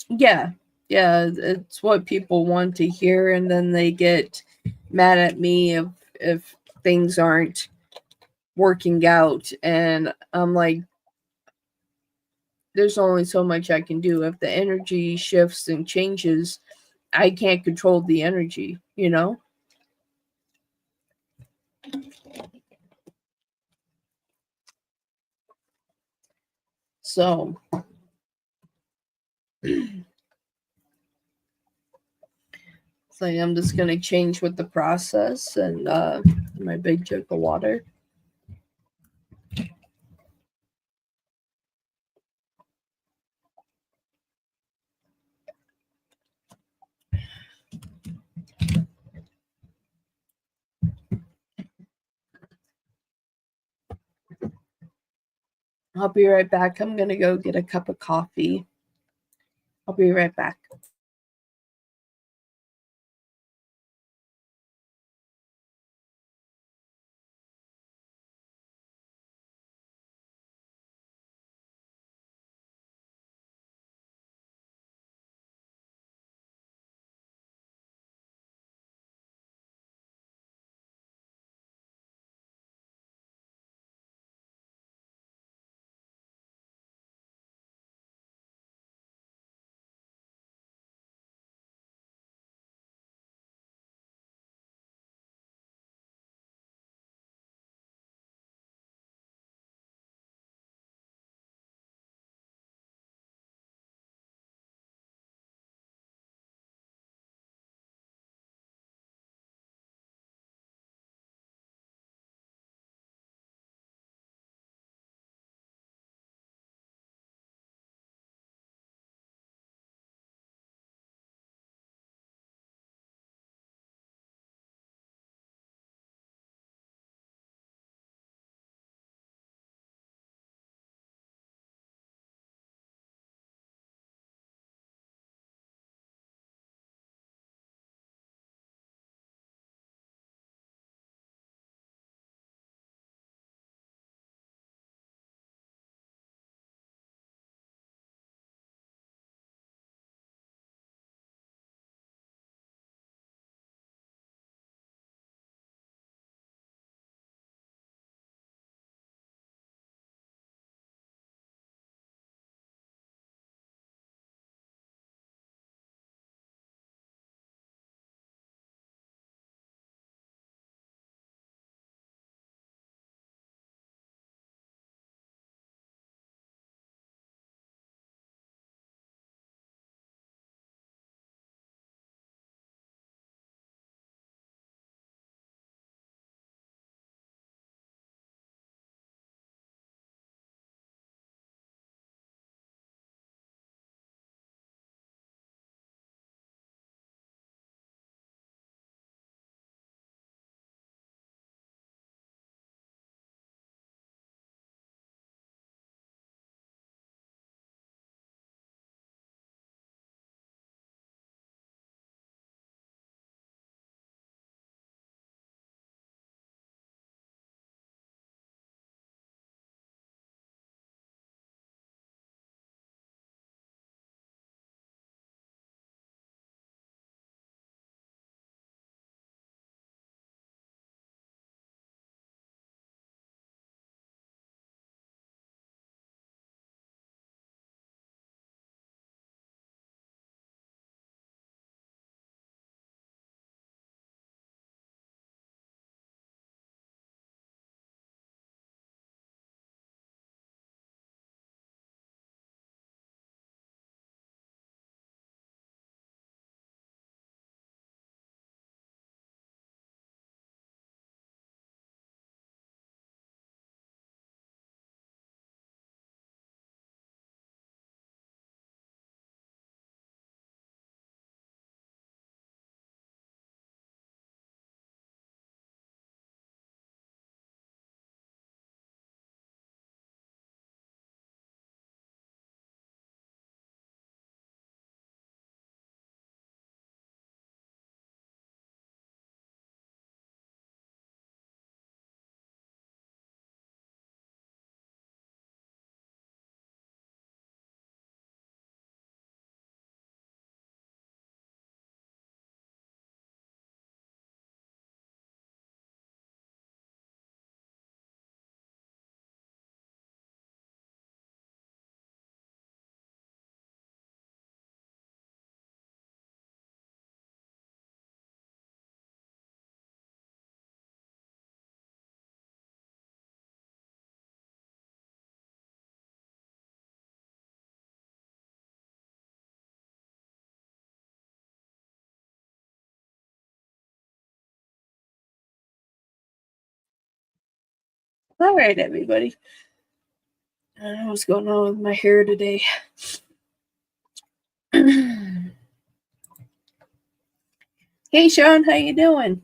[SPEAKER 2] Yeah. Yeah, it's what people want to hear, and then they get mad at me if things aren't working out, and I'm like, there's only so much I can do. If the energy shifts and changes, I can't control the energy, you know? So so I'm just gonna change with the process and my big jug of water. I'll be right back. I'm gonna go get a cup of coffee. I'll be right back. All right, everybody. I don't know what's going on with my hair today. Hey, Sean, how you doing?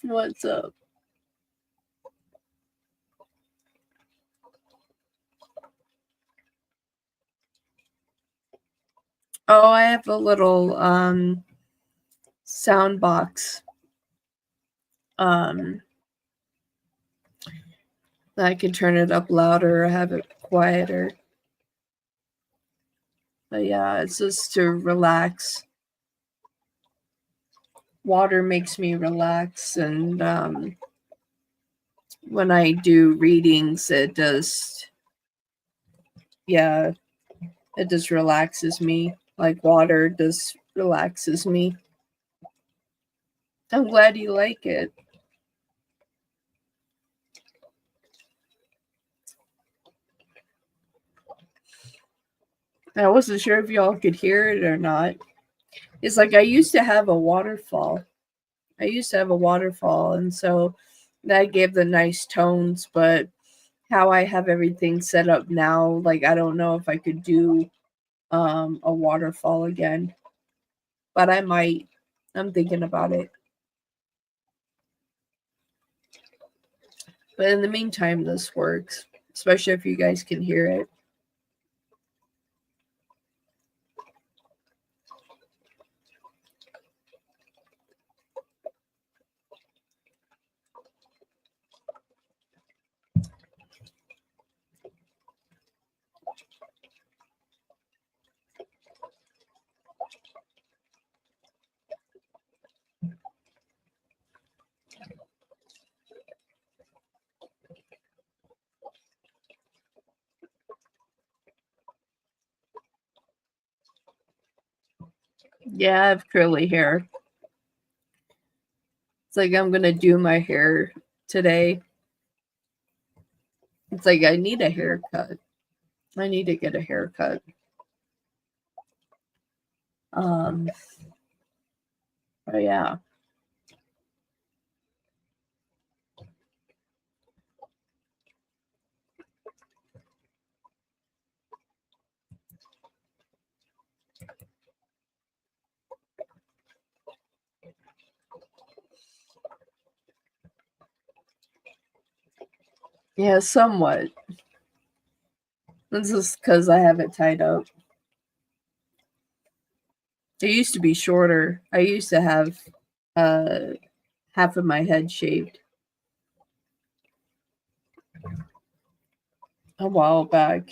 [SPEAKER 2] What's up? Oh, I have a little sound box. That I can turn it up louder or have it quieter. But yeah, it's just to relax. Water makes me relax, and when I do readings, it just relaxes me. Like water just relaxes me. I'm glad you like it. I wasn't sure if y'all could hear it or not. It's like I used to have a waterfall. And so that gave the nice tones, but how I have everything set up now, like I don't know if I could do a waterfall again. But I might. I'm thinking about it. But in the meantime, this works, especially if you guys can hear it. Yeah, I have curly hair. It's like I'm gonna do my hair today. It's like I need a haircut. I need to get a haircut. Um, but yeah. Yeah, somewhat. This is because I have it tied up. It used to be shorter. I used to have uh half of my head shaved a while back.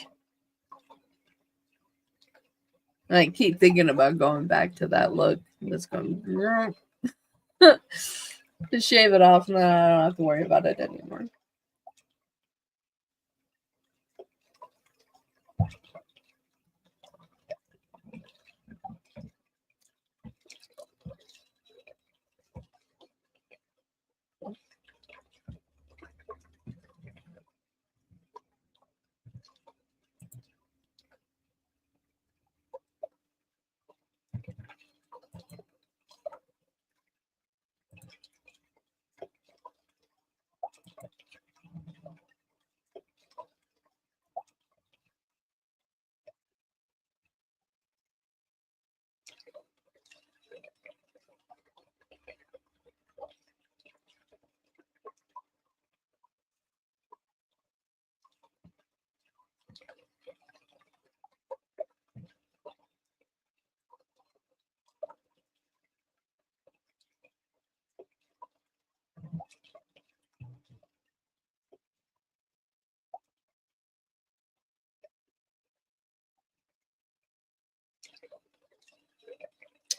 [SPEAKER 2] And I keep thinking about going back to that look. I'm just going to shave it off, and then I don't have to worry about it anymore.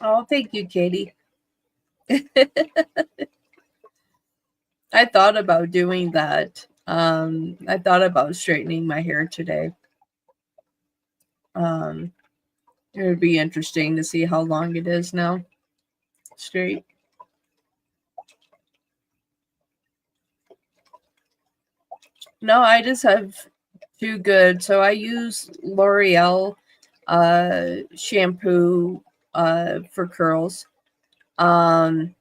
[SPEAKER 2] Oh, thank you, Katie. I thought about doing that. I thought about straightening my hair today. Um, it would be interesting to see how long it is now straight. No, I just have too good. So I use L'Oreal shampoo for curls. Um,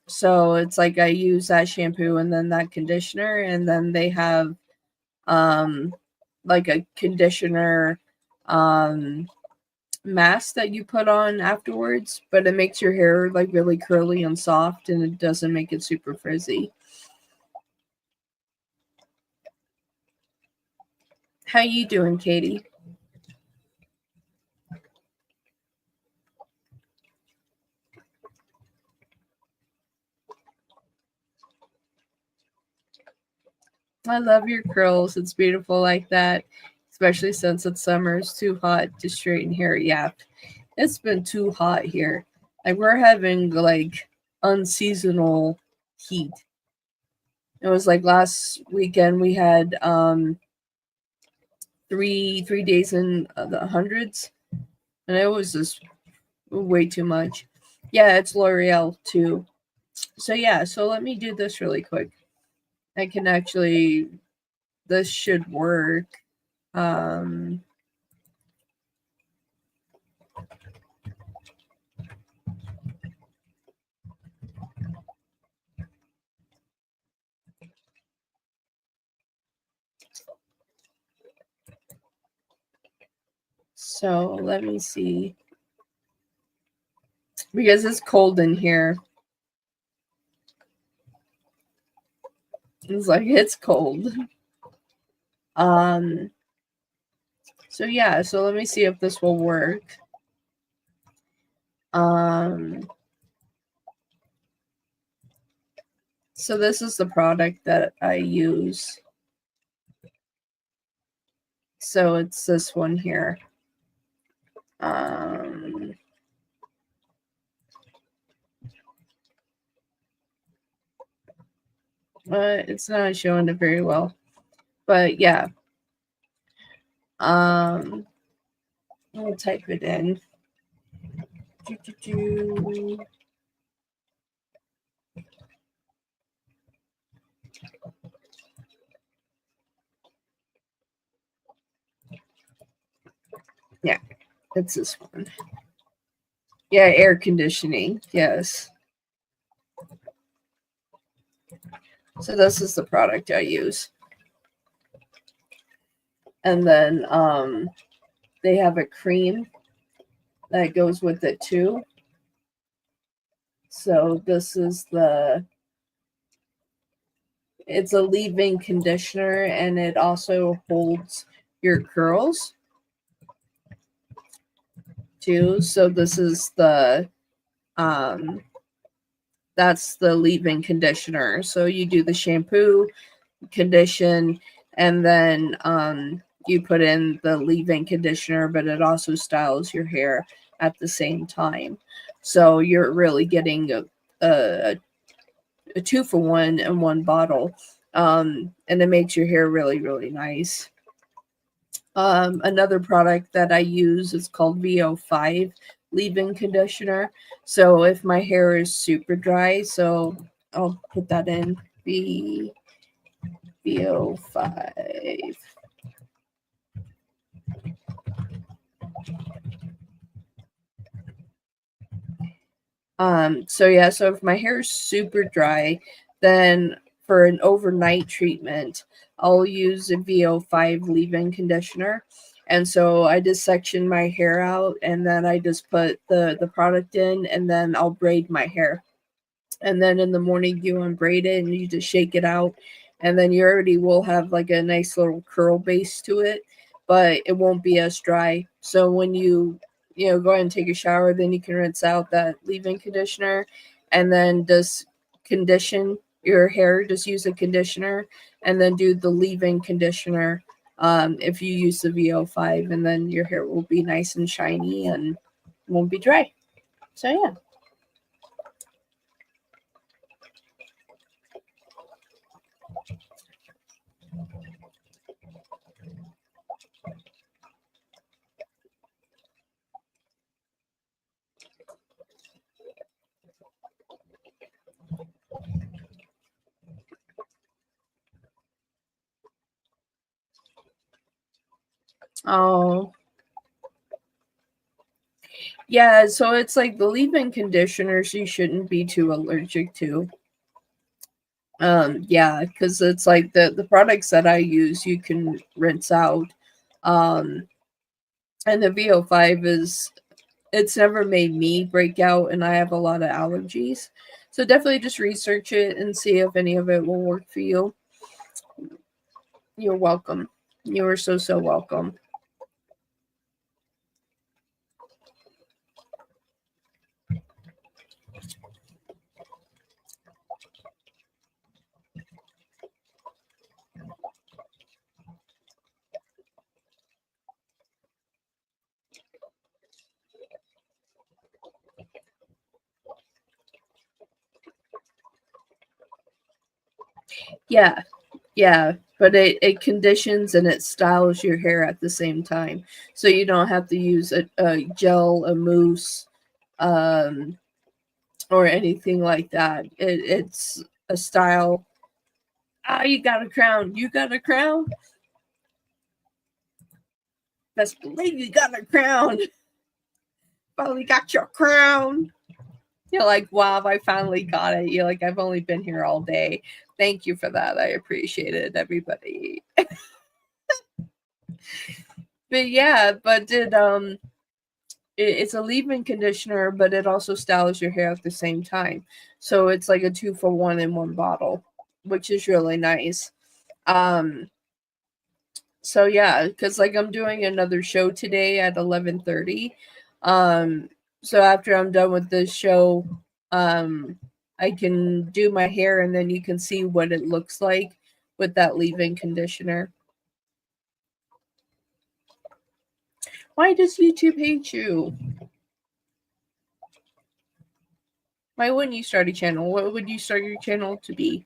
[SPEAKER 2] so it's like I use that shampoo and then that conditioner, and then they have um like a conditioner mask that you put on afterwards, but it makes your hair like really curly and soft, and it doesn't make it super frizzy. How you doing, Katie? I love your curls. It's beautiful like that, especially since it's summer. It's too hot to straighten hair. Yeah, it's been too hot here. Like we're having like unseasonal heat. It was like last weekend we had three days in the hundreds, and it was just way too much. Yeah, it's L'Oreal too. So yeah, so let me do this really quick. I can actually this should work. Um so let me see. Because it's cold in here. It's like it's cold. Um so yeah, so let me see if this will work. Um so this is the product that I use. So it's this one here. Um but it's not showing it very well. But yeah. I'll type it in. Yeah, it's this one. Yeah, air conditioning. Yes. So this is the product I use. And then they have a cream that goes with it too. So this is it's a leave-in conditioner, and it also holds your curls too. So this is that's the leave-in conditioner. So you do the shampoo, condition, and then you put in the leave-in conditioner, but it also styles your hair at the same time. So you're really getting a 2-for-1 in one bottle. And it makes your hair really, really nice. Another product that I use is called VO5 leave-in conditioner. So if my hair is super dry, so I'll put that in VO5. So yeah, so if my hair is super dry, then for an overnight treatment, I'll use a VO5 leave-in conditioner. And so I just section my hair out, and then I just put the product in, and then I'll braid my hair. And then in the morning you unbraid it and you just shake it out, and then you already will have like a nice little curl base to it, but it won't be as dry. So when you go ahead and take a shower, then you can rinse out that leave-in conditioner, and then just condition your hair. Just use a conditioner, and then do the leave-in conditioner if you use the VO5, and then your hair will be nice and shiny and won't be dry. So yeah. Oh, yeah. So it's like the leave-in conditioners you shouldn't be too allergic to. Yeah, because it's like the products that I use you can rinse out. Um, and the VO5 is it's never made me break out, and I have a lot of allergies. So definitely just research it and see if any of it will work for you. You're welcome. You are so welcome. Yeah, yeah, but it conditions and it styles your hair at the same time. So you don't have to use a gel, a mousse, um, or anything like that. It's a style. Ah, you got a crown. You got a crown? Best believe you got a crown. Finally got your crown. You're like, wow, I finally got it. You're like, I've only been here all day. Thank you for that. I appreciate it, everybody. But yeah, but it's a leave-in conditioner, but it also styles your hair at the same time. So it's like a 2-for-1 in one bottle, which is really nice. So yeah, because like I'm doing another show today at 11:30. So after I'm done with this show, I can do my hair and then you can see what it looks like with that leave-in conditioner. Why does YouTube hate you? Why wouldn't you start a channel? What would you start your channel to be?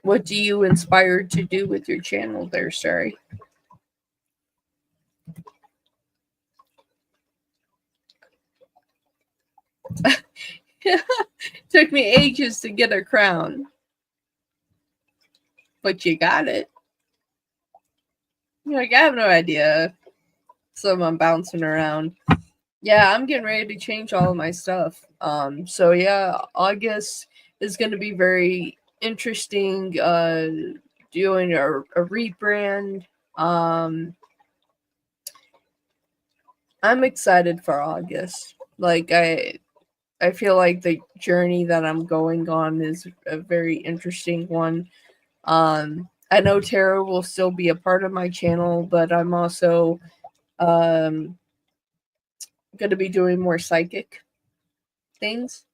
[SPEAKER 2] What do you inspire to do with your channel there, sorry? Took me ages to get a crown. But you got it. You're like, I have no idea. So I'm bouncing around. Yeah, I'm getting ready to change all of my stuff. So yeah, August is gonna be very interesting, doing a rebrand. I'm excited for August. Like I feel like the journey that I'm going on is a very interesting one. I know tarot will still be a part of my channel, but I'm also um, going to be doing more psychic things,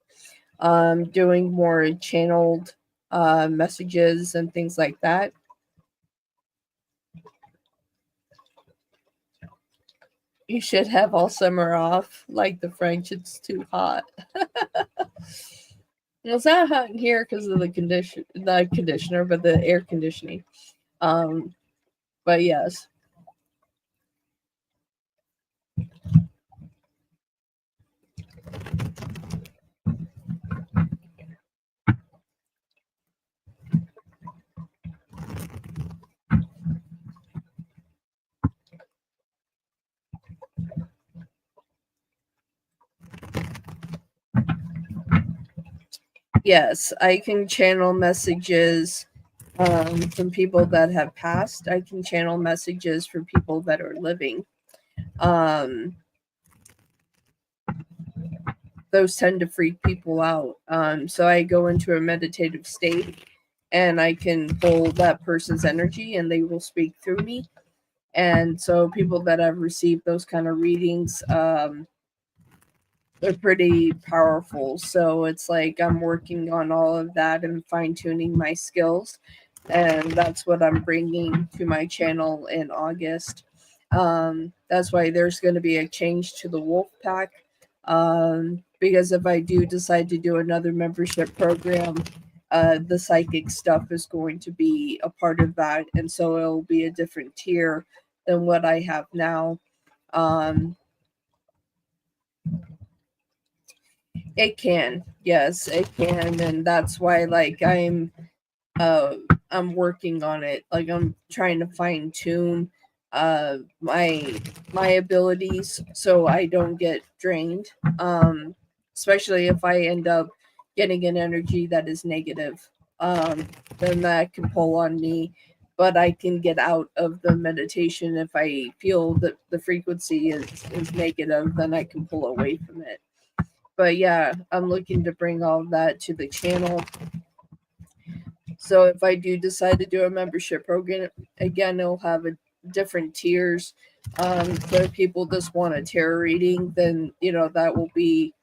[SPEAKER 2] doing more channeled messages and things like that. You should have all summer off, like the French. It's too hot. It's not hot in here because of the conditioner, but the air conditioning. Um, but yes. Yes, I can channel messages from people that have passed. I can channel messages for people that are living. Um, those tend to freak people out. So I go into a meditative state and I can pull that person's energy and they will speak through me. And so people that have received those kind of readings, they're pretty powerful. So it's like I'm working on all of that and fine tuning my skills. And that's what I'm bringing to my channel in August. That's why there's going to be a change to the wolf pack. Because if I do decide to do another membership program, the psychic stuff is going to be a part of that, and so it'll be a different tier than what I have now. It can, yes, it can, and that's why like I'm working on it. Like I'm trying to fine tune my abilities so I don't get drained. Especially if I end up getting an energy that is negative. Then that can pull on me. But I can get out of the meditation if I feel that the frequency is negative, then I can pull away from it. But yeah, I'm looking to bring all of that to the channel. So if I do decide to do a membership program again, it'll have a different tiers. So if people just want a tarot reading, then that will be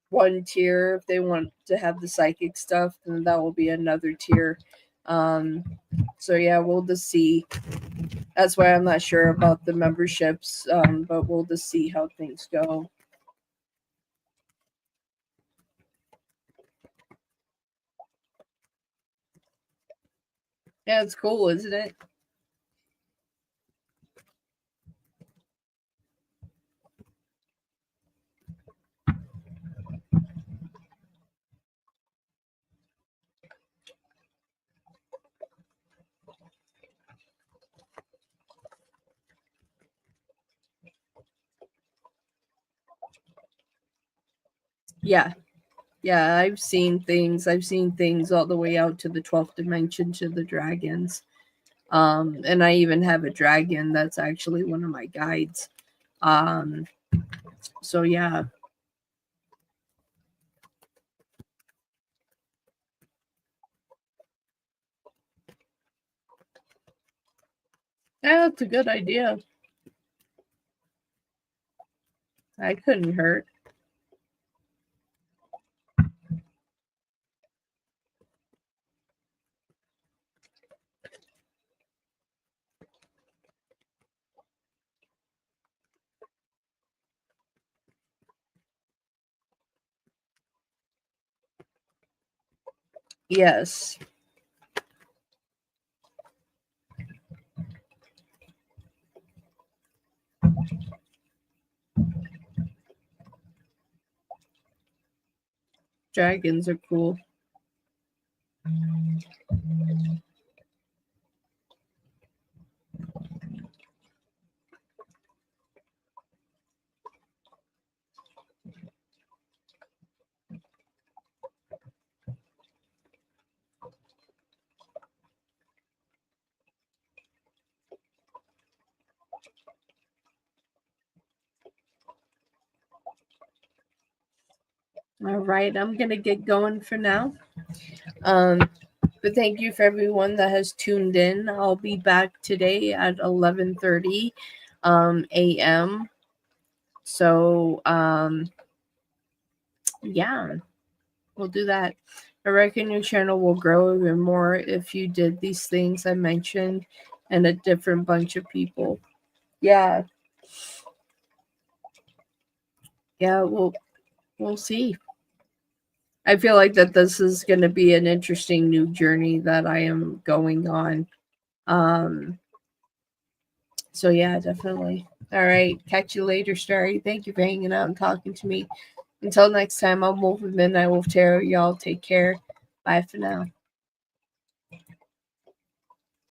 [SPEAKER 2] one tier. If they want to have the psychic stuff, then that will be another tier. So yeah, we'll just see. That's why I'm not sure about the memberships, but we'll just see how things go. Yeah, it's cool, isn't it? Yeah. Yeah, I've seen things. I've seen things all the way out to the 12th dimension to the dragons. And I even have a dragon that's actually one of my guides. So yeah. Yeah, that's a good idea. I couldn't hurt. Yes. Dragons are cool. All right, I'm gonna get going for now. But thank you for everyone that has tuned in. I'll be back today at 11:30 a.m. So yeah, we'll do that. I reckon your channel will grow even more if you did these things I mentioned and a different bunch of people. Yeah. Yeah, we'll see. I feel like that this is going to be an interesting new journey that I am going on. So yeah, definitely. All right, catch you later, Starry. Thank you for hanging out and talking to me. Until next time, I'm Wolf of Midnight Wolf Tarot. Y'all take care. Bye for now.